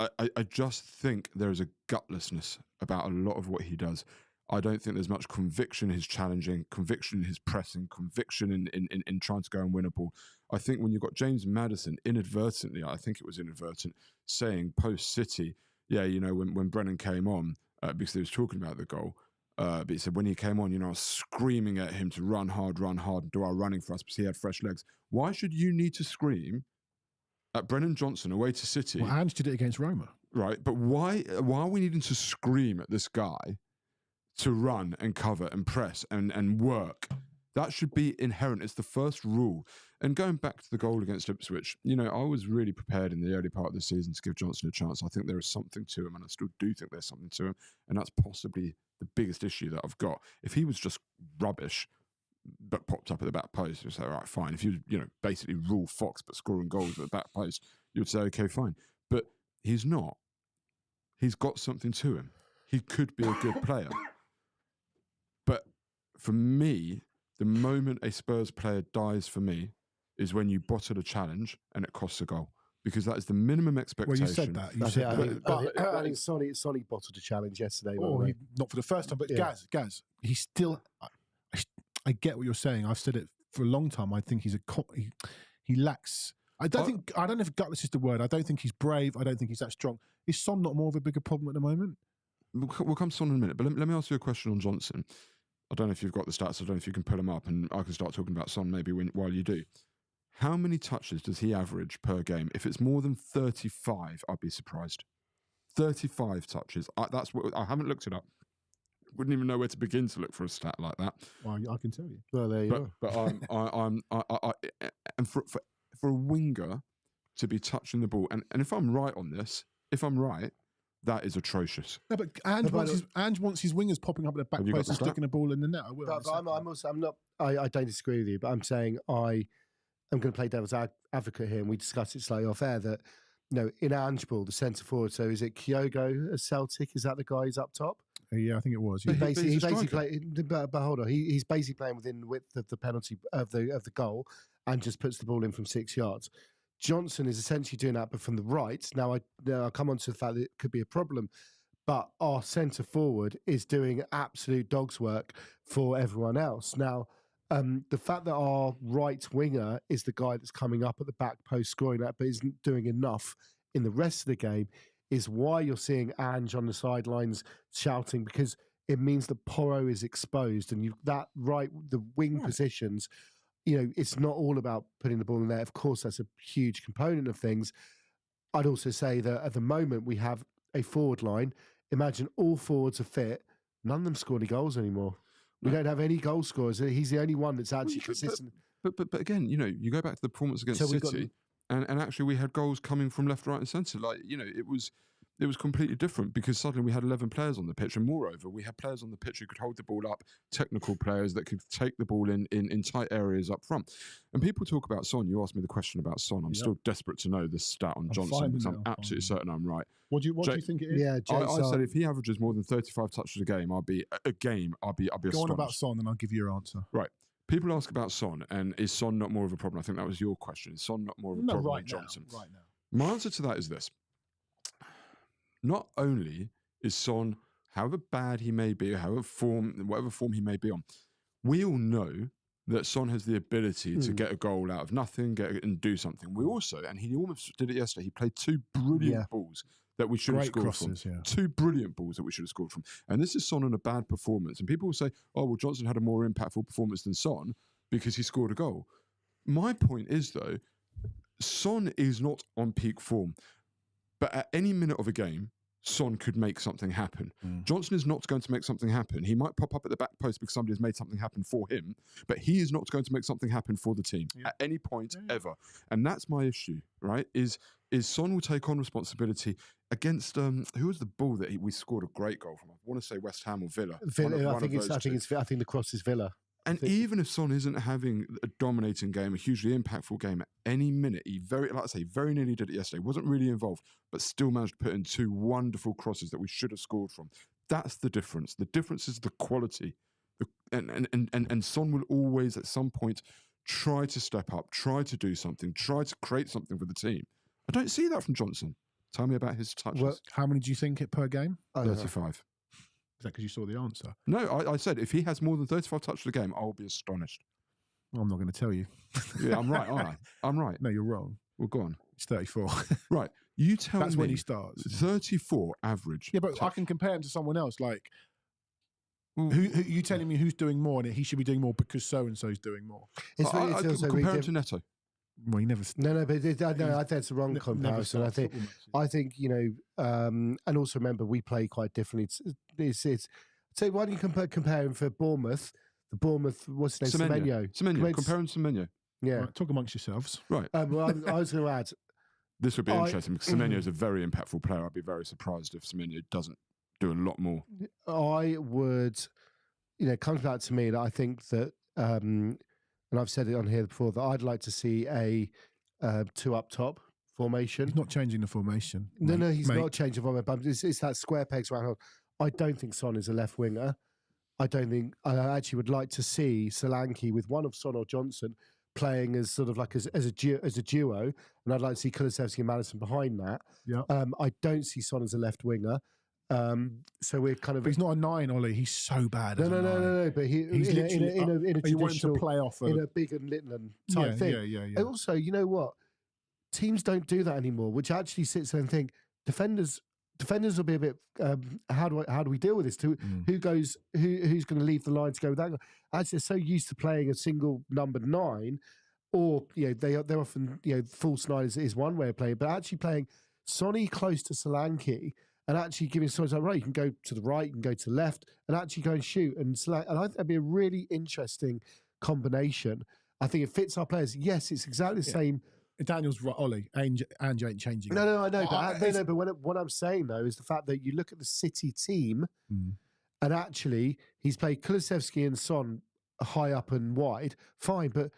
I just think there is a gutlessness about a lot of what he does. I don't think there's much conviction in his challenging, conviction in his pressing, conviction in trying to go and win a ball. I think when you've got James Maddison inadvertently, I think it was inadvertent, saying post-City, when Brennan came on, because he was talking about the goal, but he said when he came on, I was screaming at him to run hard, and do our running for us because he had fresh legs. Why should you need to scream at Brennan Johnson away to City? Well, Ange did it against Roma. Right, but why are we needing to scream at this guy to run and cover and press and work? That should be inherent. It's the first rule. And going back to the goal against Ipswich, I was really prepared in the early part of the season to give Johnson a chance. I think there is something to him, and I still do think there's something to him. And that's possibly the biggest issue that I've got. If he was just rubbish, but popped up at the back post, you'd say, all right, fine. If you basically rule Fox but scoring goals at the back post, you would say, okay, fine. But he's not. He's got something to him. He could be a good player. But for me, the moment a Spurs player dies for me is when you bottle a challenge and it costs a goal. Because that is the minimum expectation. Well, you said that. I think Sonny bottled a challenge yesterday. Not for the first time, but yeah. Gaz, he's still... I get what you're saying. I've said it for a long time. I think he's he lacks... I don't know if gutless is the word. I don't think he's brave. I don't think he's that strong. Is Son not more of a bigger problem at the moment? We'll come to Son in a minute, but let me ask you a question on Johnson. I don't know if you've got the stats. I don't know if you can pull them up, and I can start talking about Son maybe while you do. How many touches does he average per game? If it's more than 35, I'd be surprised. 35 touches. I haven't looked it up. Wouldn't even know where to begin to look for a stat like that. Well, I can tell you. Well, there you go. But and for a winger to be touching the ball, and if I'm right on this, That is atrocious. No, but Ange wants his wingers popping up at the back Have you got post and the stat? sticking a ball in the net. I will. But I don't disagree with you, but I'm saying I'm going to play devil's advocate here, and we discussed it slightly off air that, in Ange ball, the centre forward, so is it Kyogo at Celtic? Is that the guy who's up top? Yeah, I think it was. He Yeah. basically played, but hold on, he's basically playing within the width of the penalty of the goal and just puts the ball in from 6 yards. Johnson is essentially doing that, but from the right. Now, I'll come on to the fact that it could be a problem, but our centre forward is doing absolute dog's work for everyone else. Now, the fact that our right winger is the guy that's coming up at the back post scoring that, but isn't doing enough in the rest of the game, is why you're seeing Ange on the sidelines shouting, because it means that Porro is exposed, and the wing positions. It's not all about putting the ball in there. Of course, that's a huge component of things. I'd also say that at the moment we have a forward line. Imagine all forwards are fit. None of them score any goals anymore. We don't have any goal scorers. He's the only one that's actually consistent. But again, you go back to the performance against City, and actually we had goals coming from left, right, and centre. It was completely different because suddenly we had 11 players on the pitch, and moreover, we had players on the pitch who could hold the ball up, technical players that could take the ball in tight areas up front. And people talk about Son. You asked me the question about Son. I'm still desperate to know this stat on Johnson because I'm absolutely certain I'm right. What do you think it is? Yeah, I said if he averages more than 35 touches a game, I'll be astonished. Go on about Son, and I'll give you your answer. Right. People ask about Son, and is Son not more of a problem? I think that was your question. Is Son not more of a problem than Johnson? Right now. My answer to that is this. Not only is Son, however bad he may be, or whatever form he may be on, we all know that Son has the ability to get a goal out of nothing, and do something. We also, and he almost did it yesterday, he played 2 brilliant balls that we should have scored from. Yeah. 2 brilliant balls that we should have scored from. And this is Son on a bad performance. And people will say, oh, well, Johnson had a more impactful performance than Son because he scored a goal. My point is, though, Son is not on peak form. But at any minute of a game, Son could make something happen. Johnson is not going to make something happen. He might pop up at the back post because somebody has made something happen for him, but he is not going to make something happen for the team at any point ever. And that's my issue, right? Is Son will take on responsibility against who was the ball that we scored a great goal from? I want to say West Ham or Villa. I think the cross is Villa. And even if Son isn't having a dominating game, a hugely impactful game at any minute, he very nearly did it yesterday. Wasn't really involved, but still managed to put in 2 wonderful crosses that we should have scored from. That's the difference. The difference is the quality. And Son will always, at some point, try to step up, try to do something, try to create something for the team. I don't see that from Johnson. Tell me about his touches. Well, how many do you think it per game? 35. Is that because you saw the answer? No, I said if he has more than 35 touches a game, I'll be astonished. Well, I'm not going to tell you. Yeah, I'm right, aren't I? I'm right. No, you're wrong. Well, go on. It's 34. Right. You tell me. That's when he starts. 34 average. Yeah, but I can compare him to someone else. Like, who you telling me who's doing more and he should be doing more because so-and-so's doing more? I compare him to Neto. Well, he never. No, but I think it's the wrong comparison. I think and also remember we play quite differently. So why don't you compare him for Bournemouth? The Bournemouth, what's his name? Semenyo. Compare him to Semenyo. Yeah. Right, talk amongst yourselves. Right. Well, I was going to add. This would be interesting because Semenyo is a very impactful player. I'd be very surprised if Semenyo doesn't do a lot more. I would, it comes back to me that I think that, and I've said it on here before, that I'd like to see a 2 up top formation. He's not changing the formation. No, he's not changing the formation. But it's that square pegs round hole. I don't think Son is a left winger. I actually would like to see Solanke with one of Son or Johnson playing as sort of like as a duo, and I'd like to see Kulusevski and Maddison behind that. Yeah. I don't see Son as a left winger. So we're kind of. But he's not a 9, Ollie. He's so bad. No. But he's in a traditional to play off in a big and Litland type thing. Yeah. And also, you know what? Teams don't do that anymore, which actually sits there and think defenders will be a bit. How do we deal with this? Who's going to leave the line to go with that? As they're so used to playing a single number 9, or they're often false 9 is one way of playing, but actually playing Sonny close to Solanke and actually giving Sonny right, you can go to the right, you can go to the left, and actually go and shoot. And I think that'd be a really interesting combination. I think it fits our players. Yes, it's exactly the same Daniel's right, Ollie. Ange ain't changing. No, I know. But what I'm saying, though, is the fact that you look at the City team, and actually he's played Kulusevski and Son high up and wide. Fine, but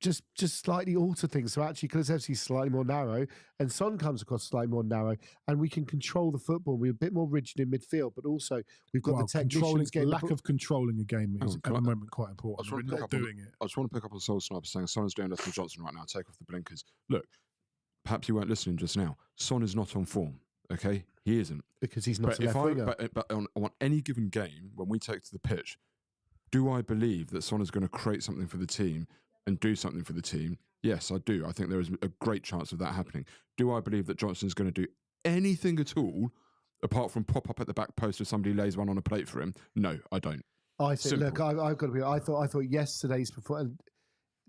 just slightly alter things. So actually Kulusevski's slightly more narrow and Son comes across slightly more narrow, and we can control the football. We're a bit more rigid in midfield, but also we've got the technicians. Lack of controlling a game is at the moment quite important. We're not doing it. I just want to pick up on Soul Sniper saying Son is doing less than Johnson right now. Take off the blinkers. Look, perhaps you weren't listening just now. Son is not on form. Okay, he isn't, because he's not a left winger. But on any given game, when we take to the pitch, do I believe that Son is going to create something for the team and do something for the team? Yes, I do. I think there is a great chance of that happening. Do I believe that Johnson's going to do anything at all apart from pop up at the back post if somebody lays one on a plate for him? No, I don't. I think, look, I've got to be. I thought yesterday's performance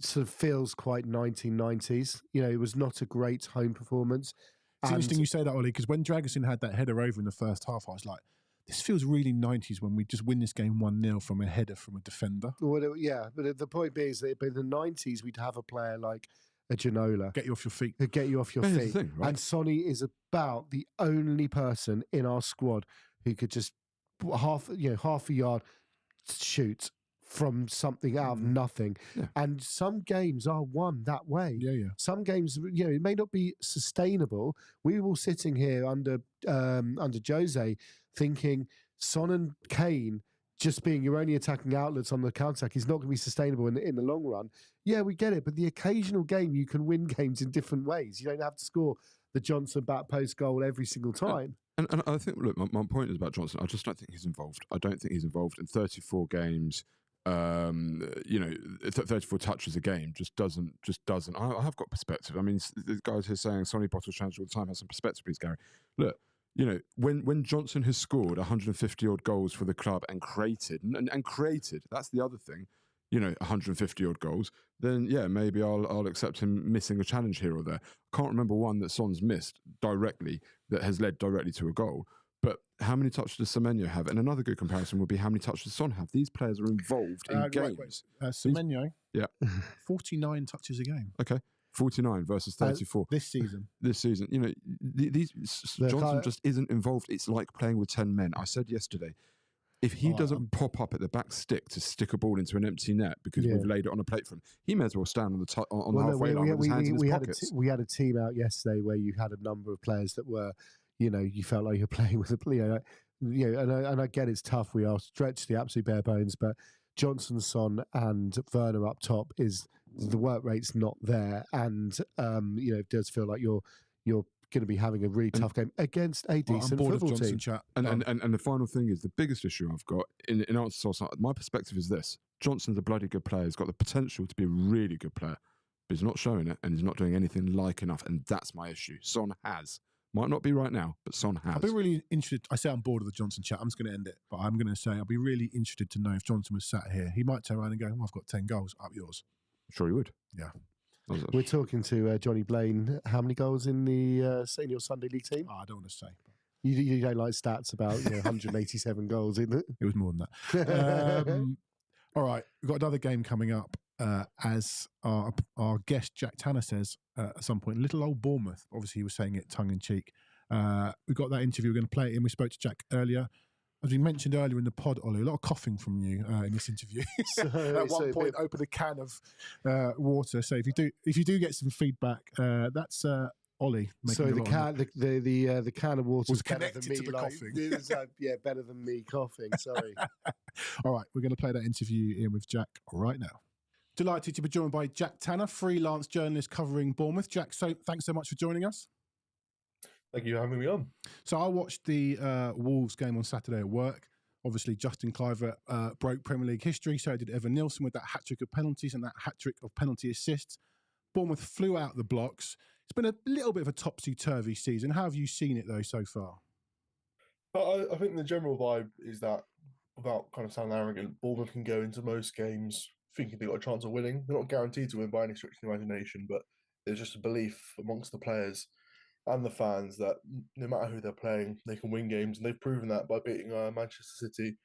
sort of feels quite 1990s. You know, it was not a great home performance. It's interesting you say that, Ollie, because when Dragusin had that header over in the first half, I was like, this feels really 90s when we just win this game 1-0 from a header from a defender. Well, yeah, but the point being is that in the 90s, we'd have a player like a Ginola. Get you off your feet. Get you off your feet. Thing, right? And Sonny is about the only person in our squad who could just half a yard shoot from something out of nothing. Yeah. And some games are won that way. Yeah. Some games, it may not be sustainable. We were sitting here under Jose thinking Son and Kane just being your only attacking outlets on the counter-attack is not going to be sustainable in the long run. Yeah, we get it. But the occasional game, you can win games in different ways. You don't have to score the Johnson back post goal every single time. And I think, look, my point is about Johnson. I just don't think he's involved. I don't think he's involved in 34 games. 34 touches a game just doesn't. I have got perspective. I mean, the guys here saying Sonny bottles challenge all the time. Have some perspective, please, Gary. Look, when Johnson has scored 150 odd goals for the club and created, that's the other thing. 150 odd goals. Then yeah, maybe I'll accept him missing a challenge here or there. I can't remember one that Son's missed directly that has led directly to a goal. But how many touches does Semenyo have? And another good comparison would be how many touches does Son have? These players are involved in games. Semenyo, yeah, 49 touches a game. Okay, 49 versus 34 this season. Johnson just isn't involved. It's like playing with 10 men. I said yesterday, if he doesn't pop up at the back stick to stick a ball into an empty net because we've laid it on a plate for him, he may as well stand on the halfway line with his hands in his pockets. We had a team out yesterday where you had a number of players that were, you felt like you're playing with a player. And I get it's tough. We are stretched to the absolute bare bones, but Johnson, Son, and Werner up top is the work rate's not there, and it does feel like you're going to be having a really tough game against a decent football team. Chat. And the final thing is the biggest issue I've got in answer to my perspective is this: Johnson's a bloody good player. He's got the potential to be a really good player, but he's not showing it, and he's not doing anything like enough, and that's my issue. Son has. Might not be right now, but Son has. I'll be really interested. I say I'm bored of the Johnson chat. I'm just going to end it. But I'm going to say I'll be really interested to know if Johnson was sat here. He might turn around and go, I've got 10 goals. Up yours. I'm sure he would. Yeah. We're talking to Johnny Blaine. How many goals in the senior Sunday league team? I don't want to say. You don't like stats about 187 goals, isn't it? It was more than that. All right. We've got another game coming up. As our guest Jack Tanner says at some point, little old Bournemouth. Obviously, he was saying it tongue in cheek. We got that interview. We're going to play it in. We spoke to Jack earlier. As we mentioned earlier in the pod, Ollie, a lot of coughing from you in this interview. At one point, open a can of water. So if you do get some feedback, that's Ollie. So the can of water was connected to the coughing. Better than me coughing. Sorry. All right, we're going to play that interview in with Jack right now. Delighted to be joined by Jack Tanner, freelance journalist covering Bournemouth. Jack, thanks so much for joining us. Thank you for having me on. So I watched the Wolves game on Saturday at work. Obviously, Justin Kluivert broke Premier League history, so did Evan Nilsson with that hat-trick of penalties and that hat-trick of penalty assists. Bournemouth flew out the blocks. It's been a little bit of a topsy-turvy season. How have you seen it, though, so far? I think the general vibe is that, without kind of sounding arrogant, Bournemouth can go into most games thinking they've got a chance of winning. They're not guaranteed to win by any stretch of the imagination, but there's just a belief amongst the players and the fans that no matter who they're playing, they can win games, and they've proven that by beating Manchester City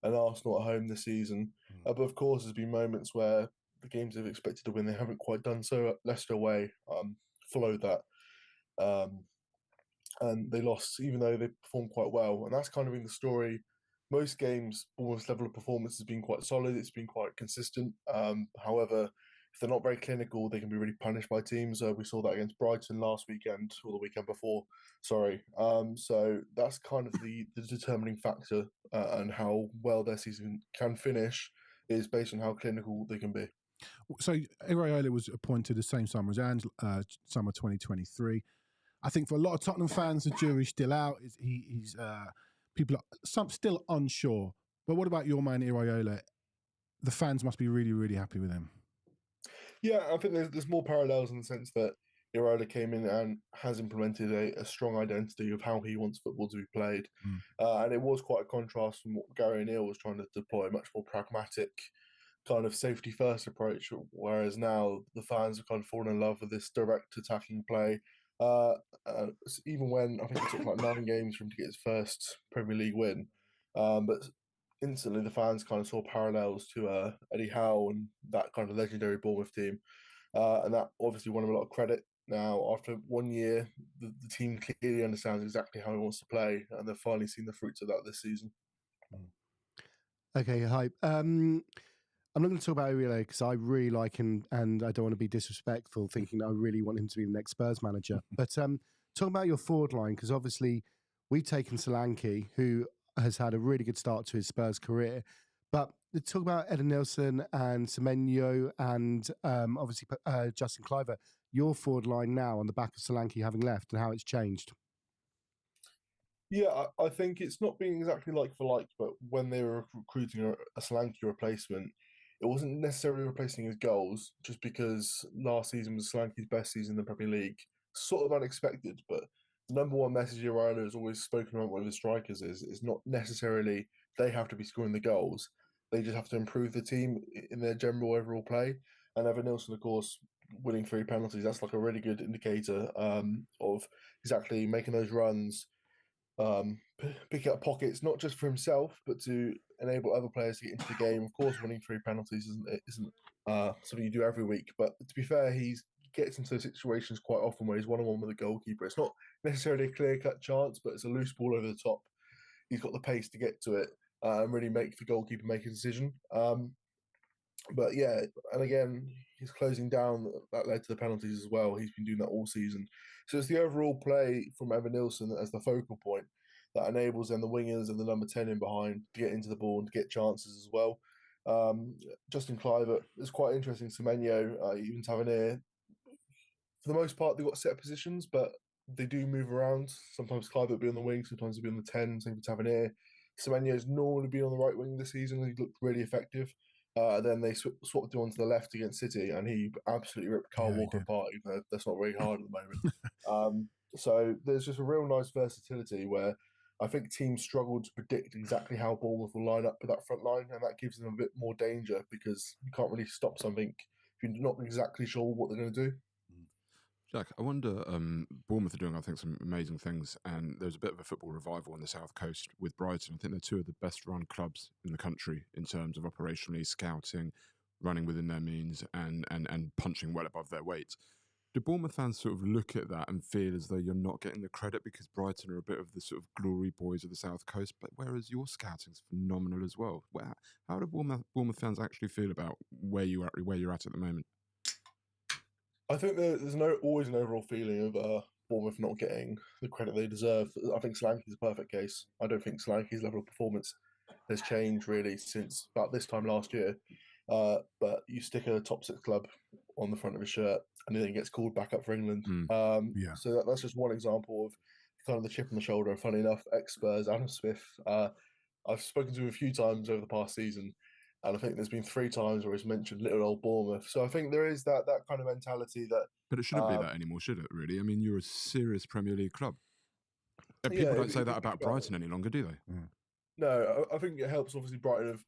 and Arsenal at home this season. But of course, there's been moments where the games they've expected to win, they haven't quite done so. Leicester away followed that. And they lost, even though they performed quite well. And that's kind of been the story. Most games, Bournemouth's level of performance has been quite solid. It's been quite consistent. However, if they're not very clinical, they can be really punished by teams. We saw that against Brighton last weekend or the weekend before. Sorry. So that's kind of the determining factor, and how well their season can finish is based on how clinical they can be. So Iraola was appointed the same summer as Ange, summer 2023. I think for a lot of Tottenham fans, the jury's still out. He's people are still unsure. But what about your man Iraola? The fans must be really, really happy with him. Yeah, I think there's more parallels in the sense that Iraola came in and has implemented a strong identity of how he wants football to be played. And it was quite a contrast from what Gary O'Neill was trying to deploy, a much more pragmatic kind of safety first approach, whereas now the fans have kind of fallen in love with this direct attacking play. Even when I think it took like 9 games for him to get his first Premier League win, but instantly the fans kind of saw parallels to Eddie Howe and that kind of legendary Bournemouth team, and that obviously won him a lot of credit. Now, after 1 year, the team clearly understands exactly how he wants to play, and they've finally seen the fruits of that this season. Okay, hype. I'm not going to talk about Iraola because I really like him, and I don't want to be disrespectful, thinking that I really want him to be the next Spurs manager. But talking about your forward line, because obviously we've taken Solanke, who has had a really good start to his Spurs career. But talk about Eden Nielsen and Semenyo and obviously Justin Cliver, your forward line now on the back of Solanke having left, and how it's changed. Yeah, I think it's not being exactly like for like, but when they were recruiting a Solanke replacement, it wasn't necessarily replacing his goals, just because last season was Solanke's best season in the Premier League. Sort of unexpected, but the number one message Iraola has always spoken about with his strikers is not necessarily they have to be scoring the goals. They just have to improve the team in their general overall play. And Evan Nilsson, of course, winning 3 penalties, that's like a really good indicator of exactly making those runs, picking up pockets, not just for himself, but to enable other players to get into the game. Of course, winning 3 penalties isn't something you do every week, but to be fair, he gets into situations quite often where he's one-on-one with a goalkeeper. It's not necessarily a clear-cut chance, but it's a loose ball over the top. He's got the pace to get to it and really make the goalkeeper make a decision. But yeah, and again, he's closing down. That led to the penalties as well. He's been doing that all season. So it's the overall play from Evan Nilsson as the focal point that enables then the wingers and the number 10 in behind to get into the ball and to get chances as well. Justin Cliver is quite interesting. Semenyo, even Tavernier, for the most part, they've got set positions, but they do move around. Sometimes Cliver will be on the wing, sometimes he'll be on the 10, same for Tavernier. Semenyo's normally been on the right wing this season. He looked really effective. Then they swapped him onto the left against City, and he absolutely ripped Kyle Walker apart. Even though that's not very hard at the moment. So there's just a real nice versatility where I think teams struggle to predict exactly how Bournemouth will line up with that front line, and that gives them a bit more danger because you can't really stop something if you're not exactly sure what they're going to do. Jack, I wonder, Bournemouth are doing, I think, some amazing things, and there's a bit of a football revival on the South Coast with Brighton. I think they're 2 of the best run clubs in the country in terms of operationally scouting, running within their means, and punching well above their weight. Do Bournemouth fans sort of look at that and feel as though you're not getting the credit because Brighton are a bit of the sort of glory boys of the South Coast, but whereas your scouting's phenomenal as well? How do Bournemouth fans actually feel about where you're at the moment? I think there's always an overall feeling of Bournemouth not getting the credit they deserve. I think Solanke's a perfect case. I don't think Solanke's level of performance has changed really since about this time last year. But you stick a top 6 club on the front of a shirt and then he gets called back up for England. So that's just one example of kind of the chip on the shoulder. And funny enough, ex-Spurs, Adam Smith, I've spoken to him a few times over the past season. And I think there's been 3 times where he's mentioned little old Bournemouth. So I think there is that kind of mentality that... But it shouldn't be that anymore, should it, really? I mean, you're a serious Premier League club. People don't say that about Brighton any longer, do they? No, I think it helps, obviously, Brighton have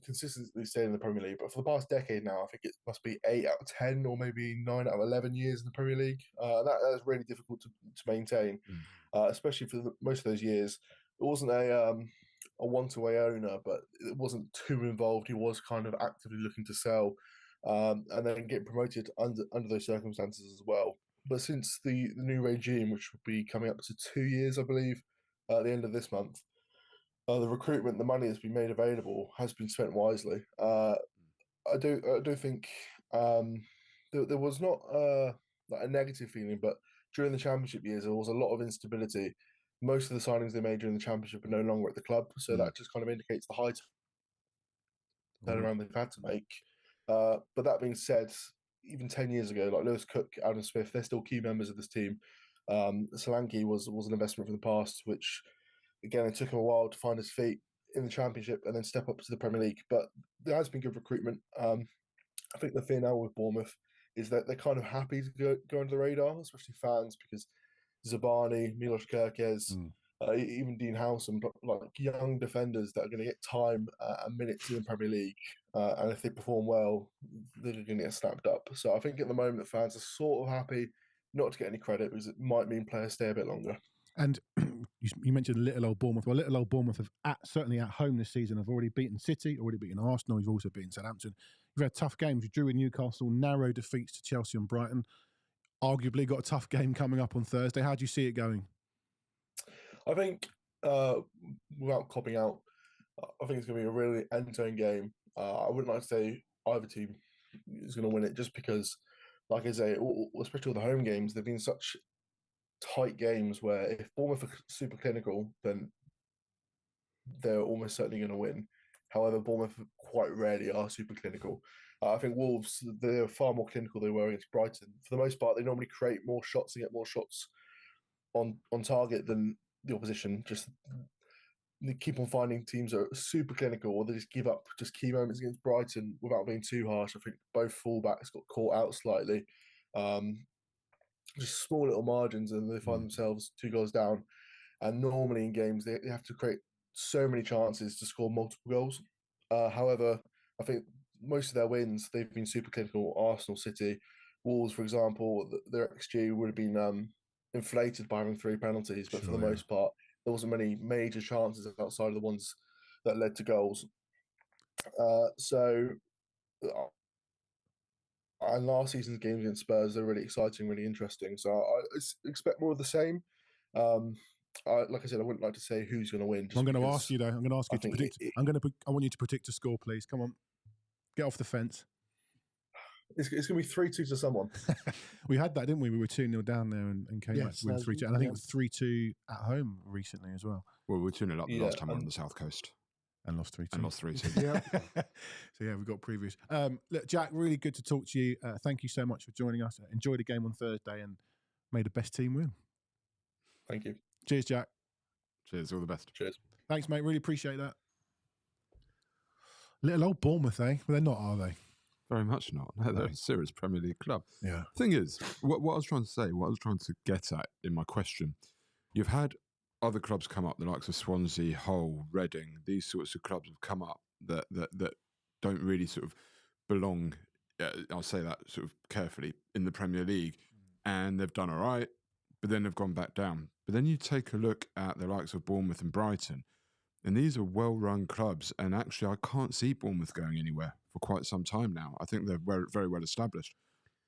consistently stayed in the Premier League. But for the past decade now, I think it must be 8 out of 10 or maybe 9 out of 11 years in the Premier League. That is really difficult to maintain, especially for most of those years. It wasn't a one-to-way owner, but it wasn't too involved. He was kind of actively looking to sell and then get promoted under those circumstances as well. But since the new regime, which will be coming up to 2 years, I believe, at the end of this month, the recruitment, the money that's been made available has been spent wisely. I do think there was not like a negative feeling, but during the championship years there was a lot of instability. Most of the signings they made during the championship are no longer at the club, so that just kind of indicates the high turnaround they've had to make. But that being said, even 10 years ago, like Lewis Cook, Adam Smith, they're still key members of this team. Solanke was an investment from the past, which again it took him a while to find his feet in the championship and then step up to the Premier League. But there has been good recruitment. I think the fear now with Bournemouth is that they're kind of happy to go under the radar, especially fans, because Zabani, Milos Kerkez, even Dean Howson, like young defenders that are going to get time and minutes in the Premier League. And if they perform well, they're going to get snapped up. So I think at the moment fans are sort of happy not to get any credit because it might mean players stay a bit longer. And you mentioned little old Bournemouth. Well, little old Bournemouth have certainly at home this season have already beaten City, already beaten Arsenal. You've also beaten Southampton. You've had tough games. You drew in Newcastle, narrow defeats to Chelsea and Brighton. Arguably got a tough game coming up on Thursday. How do you see it going? I think, without copping out, I think it's going to be a really entertaining game. I wouldn't like to say either team is going to win it just because, like I say, especially all the home games, they've been such tight games where if Bournemouth are super clinical, then they're almost certainly going to win. However, Bournemouth quite rarely are super clinical. I think Wolves, they're far more clinical than they were against Brighton. For the most part, they normally create more shots and get more shots on target than the opposition. Just they keep on finding teams that are super clinical, or they just give up just key moments against Brighton without being too harsh. I think both fullbacks got caught out slightly. Just small little margins, and they find themselves 2 goals down. And normally in games, they have to create so many chances to score multiple goals. However, I think most of their wins, they've been super clinical. Arsenal, City, Wolves, for example, their XG would have been inflated by having 3 penalties, but for the most part, there wasn't many major chances outside of the ones that led to goals. And last season's games against Spurs, they're really exciting, really interesting. So I expect more of the same. Like I said, I wouldn't like to say who's going to win. I'm going to ask you though. I'm going to ask you to predict. I want you to predict a score, please. Come on, get off the fence. It's going to be 3-2 to someone. We had that, didn't we? We were 2-0 down there and came back to win 3-2. And I think it was 3-2 at home recently as well. Well, we were 2-0 up the last time on the South Coast. And lost 3-2. And lost 3-2. Yeah. So yeah, we've got previous. Look, Jack, really good to talk to you. Thank you so much for joining us. Enjoy the game on Thursday and may the best team win. Thank you. Cheers, Jack. Cheers. All the best. Cheers. Thanks, mate. Really appreciate that. Little old Bournemouth, eh? Well, they're not, are they? Very much not. No, they're a serious Premier League club. Yeah. Thing is, what I was trying to say, what I was trying to get at in my question, you've had other clubs come up, the likes of Swansea, Hull, Reading. These sorts of clubs have come up that don't really sort of belong. I'll say that sort of carefully in the Premier League, and they've done all right, but then they've gone back down. But then you take a look at the likes of Bournemouth and Brighton, and these are well-run clubs. And actually, I can't see Bournemouth going anywhere for quite some time now. I think they're very, very well established.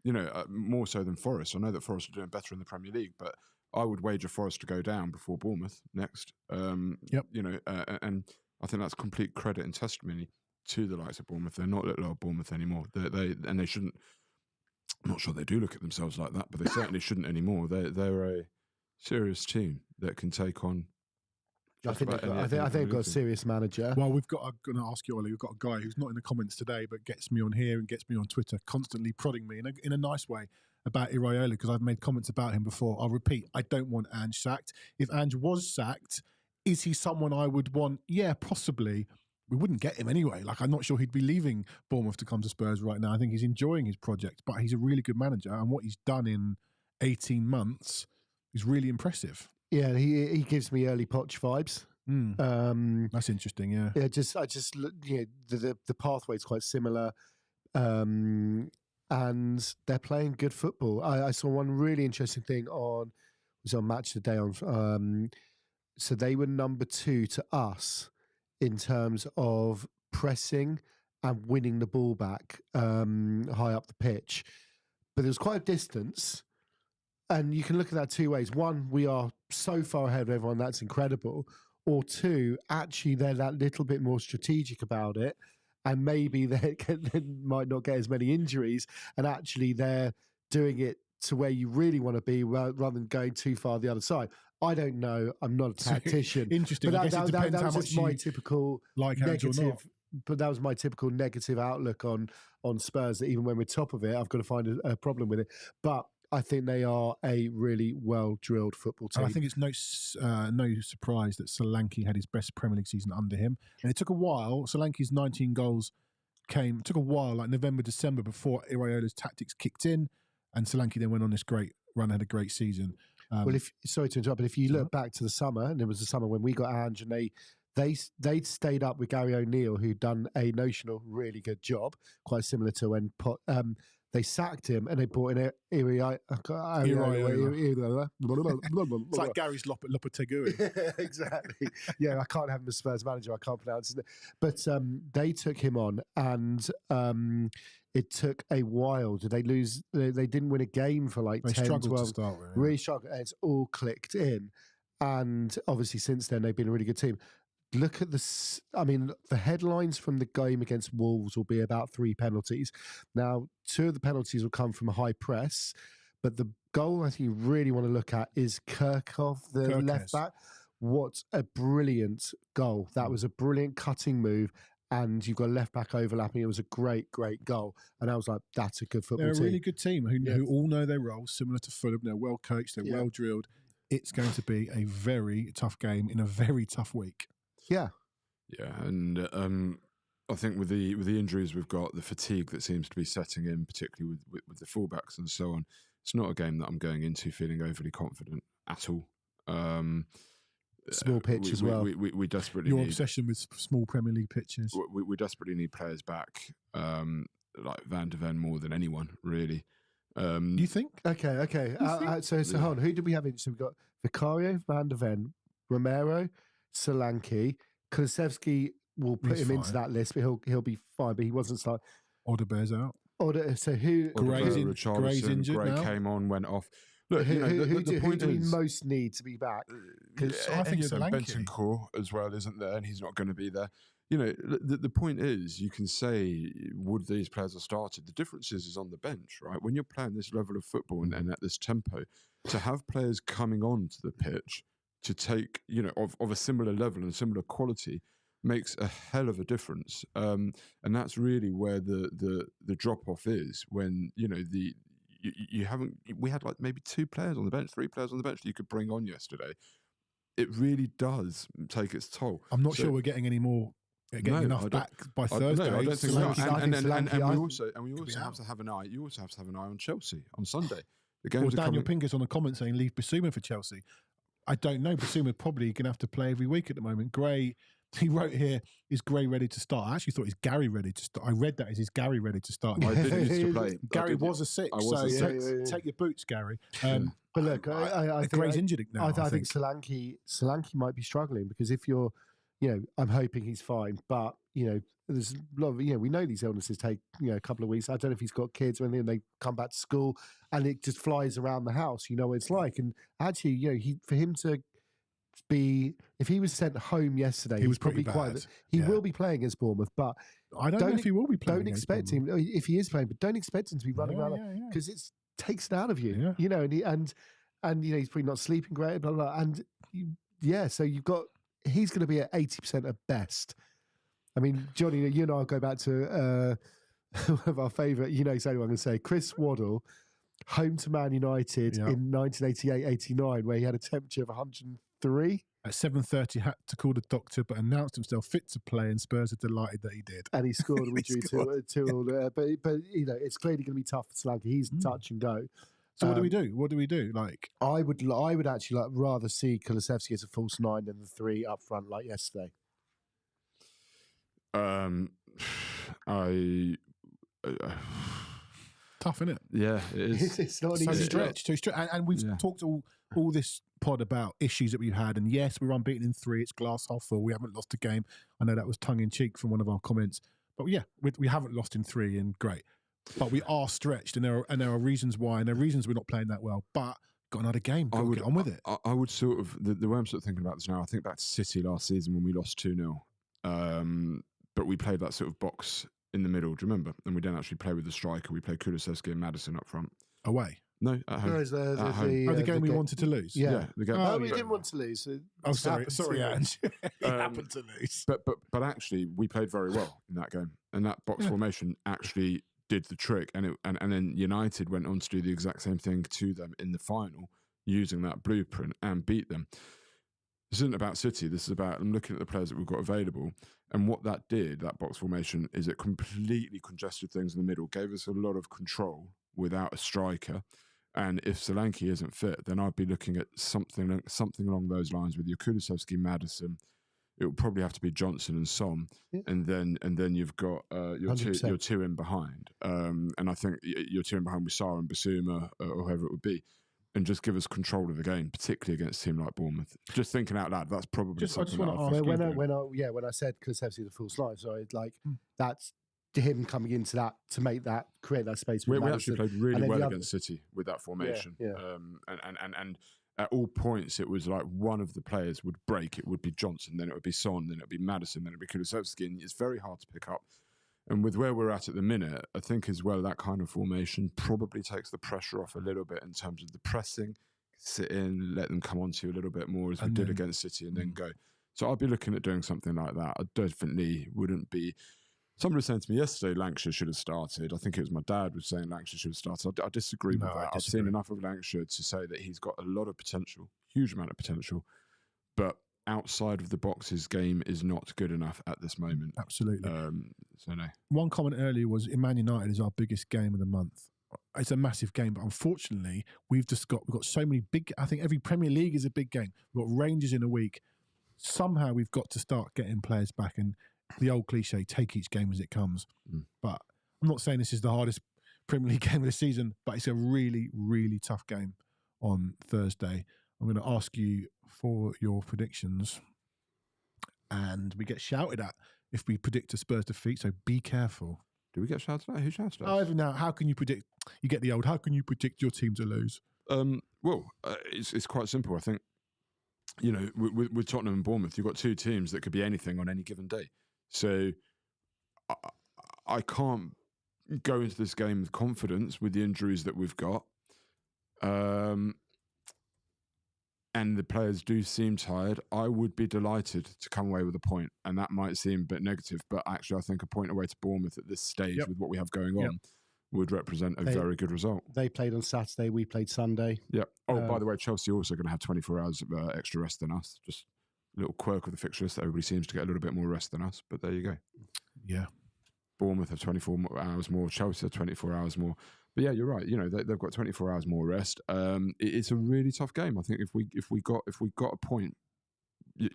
You know, more so than Forest. I know that Forest are doing better in the Premier League, but I would wager Forest to go down before Bournemouth next. Yep. You know, and I think that's complete credit and testimony to the likes of Bournemouth. They're not little old Bournemouth anymore. They shouldn't. I'm not sure they do look at themselves like that, but they certainly shouldn't anymore. They're a serious team that can take on. I think they've got a serious manager. Well, I'm going to ask you, Ollie, we've got a guy who's not in the comments today, but gets me on here and gets me on Twitter, constantly prodding me in a nice way about Iraola, because I've made comments about him before. I'll repeat, I don't want Ange sacked. If Ange was sacked, is he someone I would want? Yeah, possibly. We wouldn't get him anyway. Like, I'm not sure he'd be leaving Bournemouth to come to Spurs right now. I think he's enjoying his project, but he's a really good manager, and what he's done in 18 months is really impressive. Yeah, he gives me early Poch vibes. That's interesting. Yeah. Yeah. I just look. You know, the pathway is quite similar, and they're playing good football. I saw one really interesting thing on Match of the Day on. So they were number 2 to us in terms of pressing and winning the ball back high up the pitch. But there was quite a distance. And you can look at that two ways. One, we are so far ahead of everyone, that's incredible. Or two, actually, they're that little bit more strategic about it. And maybe they might not get as many injuries. And actually, they're doing it to where you really want to be rather than going too far the other side. I don't know. I'm not a tactician. Interesting. But I guess it depends that how was much just my you typical like Ange or not. But that was my typical negative outlook on Spurs, that even when we're top of it, I've got to find a problem with it. But I think they are a really well-drilled football team. And I think it's no surprise that Solanke had his best Premier League season under him. And it took a while. Solanke's 19 goals took a while, like November, December, before Iraiola's tactics kicked in. And Solanke then went on this great run, had a great season. Well, sorry to interrupt, but if you look back to the summer, and it was the summer when we got Ange, and they'd stayed up with Gary O'Neill, who'd done a notional really good job, quite similar to when they sacked him and they brought in Iraiola's It's like Gary's Lopetegui. Exactly. Yeah, I can't have him as Spurs manager. I can't pronounce it. But they took him on, and it took a while. Did they lose? They didn't win a game for like 10, 12. To start with. Really struggled. And it's all clicked in. And obviously since then, they've been a really good team. Look at the headlines from the game against Wolves will be about 3 penalties. Now, 2 of the penalties will come from a high press, but the goal I think you really want to look at is Kirkov, the left back. What a brilliant goal. That was a brilliant cutting move, and you've got left back overlapping. It was a great, great goal. And I was like, that's a good football team. They're a really good team who all know their roles, similar to Fulham. They're well coached, they're well drilled. It's going to be a very tough game in a very tough week. Yeah. Yeah, and I think with the injuries we've got, the fatigue that seems to be setting in, particularly with the fullbacks and so on, it's not a game that I'm going into feeling overly confident at all. Small pitch as well. We desperately Your need obsession with small Premier League pitches. We desperately need players back, like Van de Ven more than anyone, really. Do you think? Okay. So hold on. Who did we have in? So we've got Vicario, Van de Ven, Romero, Solanke. Kulusevski will put him into that list, but he'll be fine. But he wasn't starting. Odebear's out. So who? Gray's injured Gray now. came on, went off. Look, who the point do we is, most need to be back? Because I think Solanke. Bentancur as well isn't there, and he's not going to be there. You know, the point is, you can say, would these players have started? The difference is on the bench, right? When you're playing this level of football and at this tempo, to have players coming on to the pitch to take, of a similar level and similar quality makes a hell of a difference. And that's really where the drop-off is when, we had like maybe 2 players on the bench, 3 players on the bench that you could bring on yesterday. It really does take its toll. I'm not sure we're getting any more. Enough back by Thursday. I don't think we are. And we also have to have an eye. You also have to have an eye on Chelsea on Sunday. The games Daniel Pingus on the comment saying leave Bissouma for Chelsea. I don't know. Bissouma probably going to have to play every week at the moment. Gray, he wrote here, is Gray ready to start? I actually thought is Gary ready to start. I read that as is Gary ready to start? I did used to play. Gary was a 6, take your boots, Gary. But look, I think Gray's injured now. I think Solanke might be struggling because if you're, I'm hoping he's fine, but there's a lot of, we know these illnesses take a couple of weeks. I don't know if he's got kids or anything. They come back to school and it just flies around the house. You know what it's like. And actually, for him to be, if he was sent home yesterday, he was probably bad. quite. He will be playing against Bournemouth, but I don't know if he will be playing. Don't expect him if he is playing, but don't expect him to be running around because it takes it out of you. And he's probably not sleeping great, blah blah. And so you've got. He's going to be at 80% at best. I mean, Johnny, you and I will go back to one of our favourite, exactly what I'm going to say, Chris Waddle, home to Man United in 1988-89, where he had a temperature of 103. At 7:30, had to call the doctor, but announced himself fit to play, and Spurs are delighted that he did. And he scored, we drew 2-2. But it's clearly going to be tough for Solanke. He's touch and go. So what do we do? What do we do? Like, I would actually rather see Kulusevski as a false 9 than the 3 up front like yesterday. Tough, isn't it? Yeah, it is. It's not so easy. Stretch. And we've talked all this pod about issues that we've had, and yes, we're unbeaten in 3. It's glass half full. We haven't lost a game. I know that was tongue in cheek from one of our comments, But yeah, we haven't lost in 3, and great. But we are stretched, and there are reasons why, and there are reasons we're not playing that well. But got another game. Got to get on with it. I would sort of the way I'm sort of thinking about this now. I think back to City last season when we lost 2-0, but we played that sort of box in the middle. Do you remember? And we didn't actually play with the striker. We played Kulusevski and Maddison up front. Away. No, at home. The game we wanted to lose. Yeah, the game. we didn't want to lose. Sorry, Ange. He happened to lose. But actually, we played very well in that game, and that box formation actually did the trick. And then United went on to do the exact same thing to them in the final, using that blueprint and beat them. This isn't about City. This is about I'm looking at the players that we've got available, and what that did, that box formation, is it completely congested things in the middle, gave us a lot of control without a striker. And if Solanke isn't fit, then I'd be looking at something along those lines with your Kulusevski, Maddison. It will probably have to be Johnson and Son, and then you've got your 2 in behind. And I think your 2 in behind with Sarr and Basuma or whoever it would be, and just give us control of the game, particularly against a team like Bournemouth. Just thinking out loud, that's probably something that I think. When I said Kulusevski the full slide, sorry, that's him coming into that to create that space. We actually played really well against City with that formation. And at all points, it was like one of the players would break. It would be Johnson, then it would be Son, then it would be Maddison, then it would be Kulusevski. And it's very hard to pick up. And with where we're at the minute, I think as well that kind of formation probably takes the pressure off a little bit in terms of the pressing. Sit in, let them come onto you a little bit more as we did against City, and then go. So I'd be looking at doing something like that. I definitely wouldn't be. Somebody was saying to me yesterday, Lancashire should have started. I think it was my dad was saying Lancashire should have started. I disagree with that. I've seen enough of Lancashire to say that he's got a lot of potential, huge amount of potential, but outside of the boxes game is not good enough at this moment. Absolutely. So no. One comment earlier was Man United is our biggest game of the month. It's a massive game, but unfortunately, we've got so many big. I think every Premier League is a big game. We've got Rangers in a week. Somehow we've got to start getting players back, and the old cliche, take each game as it comes. But I'm not saying this is the hardest Premier League game of the season, but it's a really, really tough game on Thursday. I'm going to ask you for your predictions, and we get shouted at if we predict a Spurs defeat, so be careful. Do we get shouted at? Who shouts at us? Oh, every now, how can you predict? You get the old, how can you predict your team to lose? It's quite simple. I think, you know, with Tottenham and Bournemouth, you've got 2 teams that could be anything on any given day. So I can't go into this game with confidence with the injuries that we've got. And the players do seem tired. I would be delighted to come away with a point. And that might seem a bit negative, but actually I think a point away to Bournemouth at this stage with what we have going on would represent a very good result. They played on Saturday, we played Sunday. Yeah. Oh, by the way, Chelsea also going to have 24 hours of extra rest than us. Just a little quirk of the fixture list that everybody seems to get a little bit more rest than us. But there you go. Yeah. Bournemouth have 24 hours more. Chelsea have 24 hours more. But yeah, you're right. You know, they've got 24 hours more rest. It's a really tough game. I think if we got a point,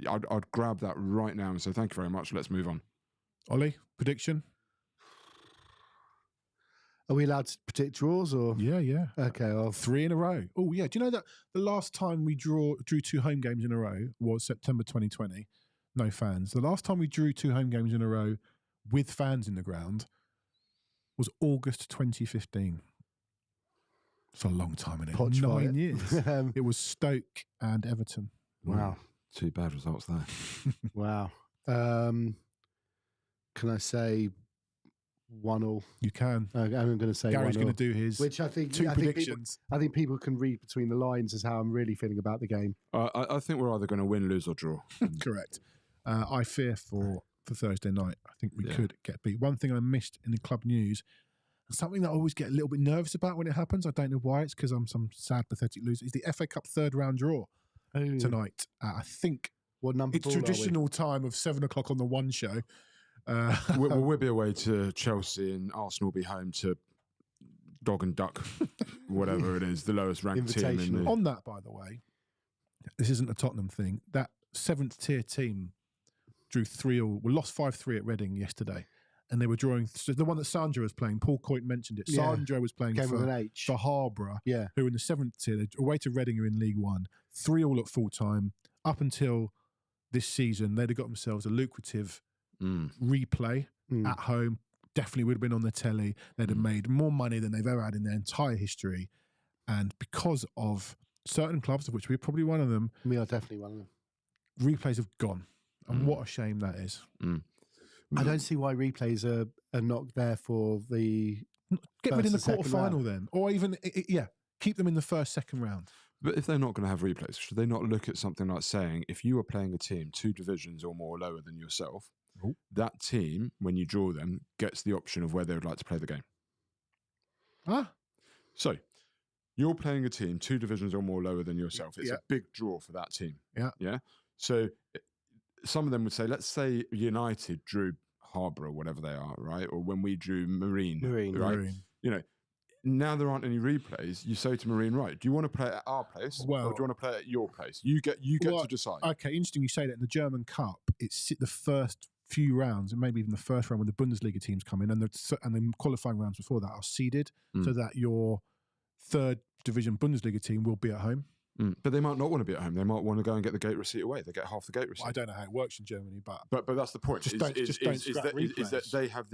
I'd grab that right now and say thank you very much. Let's move on. Ollie, prediction? Are we allowed to predict draws or? Yeah. Okay, well, 3 in a row. Oh yeah. Do you know that the last time we drew 2 home games in a row was September 2020? No fans. The last time we drew 2 home games in a row with fans in the ground was August 2015. It's a long time, isn't it? 9 years. It was Stoke and Everton. Wow. 2 bad results there. Wow. Can I say 1-1? You can. I'm going to say Gary's 1-1. going to do his which I think 2 predictions. I think people can read between the lines as how I'm really feeling about the game. I think we're either going to win, lose or draw. Correct. I fear for Thursday night. I think we could get beat. One thing I missed in the club news, something that I always get a little bit nervous about when it happens, I don't know why, it's because I'm some sad, pathetic loser, is the FA Cup 3rd round draw tonight. I think what number it's traditional time of 7 o'clock on the One show. We'll be away to Chelsea and Arsenal will be home to Dog and Duck, whatever it is, the lowest ranked team. On that, by the way, this isn't a Tottenham thing. That 7th tier team drew 3-3, lost 5-3 at Reading yesterday. And they were drawing, so the one that Sandra was playing, Paul Coyte mentioned it. Sandra was playing for Harborough, who were in the 7th tier. They're away to Reading, who are in League One. 3-3 at full time. Up until this season, they'd have got themselves a lucrative replay at home. Definitely would have been on the telly. They'd have made more money than they've ever had in their entire history. And because of certain clubs, of which we're probably one of them, We are definitely one of them. replays have gone. And what a shame that is. I don't see why replays are not there for the Get rid in the first and second quarterfinal round. then. Or even, keep them in the first, second round. But if they're not going to have replays, should they not look at something like saying, if you are playing a team 2 divisions or more lower than yourself, that team, when you draw them, gets the option of where they would like to play the game? So, you're playing a team 2 divisions or more lower than yourself. It's a big draw for that team. Yeah. So, some of them would say, let's say United drew Harbour or whatever they are, right? Or when we drew Marine, right? Marine. You know, now there aren't any replays. You say to Marine, right, do you want to play at our place or do you want to play at your place? You get to decide. Okay, interesting you say that. In the German Cup, it's the first few rounds, and maybe even the first round when the Bundesliga teams come in, and the qualifying rounds before that are seeded, so that your 3rd division Bundesliga team will be at home. But they might not want to be at home. They might want to go and get the gate receipt away. They get half the gate receipt. Well, I don't know how it works in Germany, but that's the point. Just don't that they have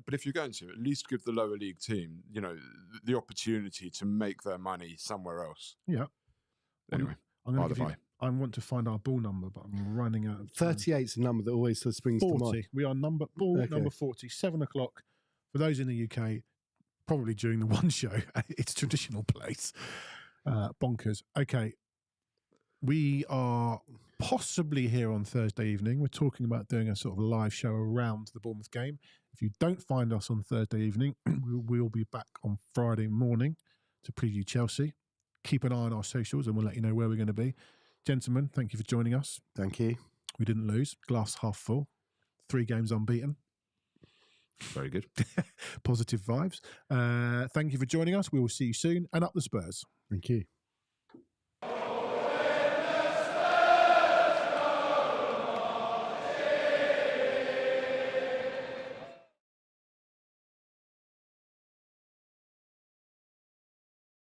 but if you're going to, at least give the lower league team, the opportunity to make their money somewhere else. Yeah. Anyway, I want to find our ball number, but I'm running out of time. 38 is a number that always sort of springs 40. to mind. We are number 40, 7 o'clock. For those in the UK, probably during the one show, it's traditional place. Bonkers. Okay. We are possibly here on Thursday evening. We're talking about doing a sort of live show around the Bournemouth game. If you don't find us on Thursday evening, we'll be back on Friday morning to preview Chelsea. Keep an eye on our socials and we'll let you know where we're going to be. Gentlemen, thank you for joining us. Thank you. We didn't lose. Glass half full. 3 games unbeaten. Very good. Positive vibes. Thank you for joining us. We will see you soon. And up the Spurs. Thank you.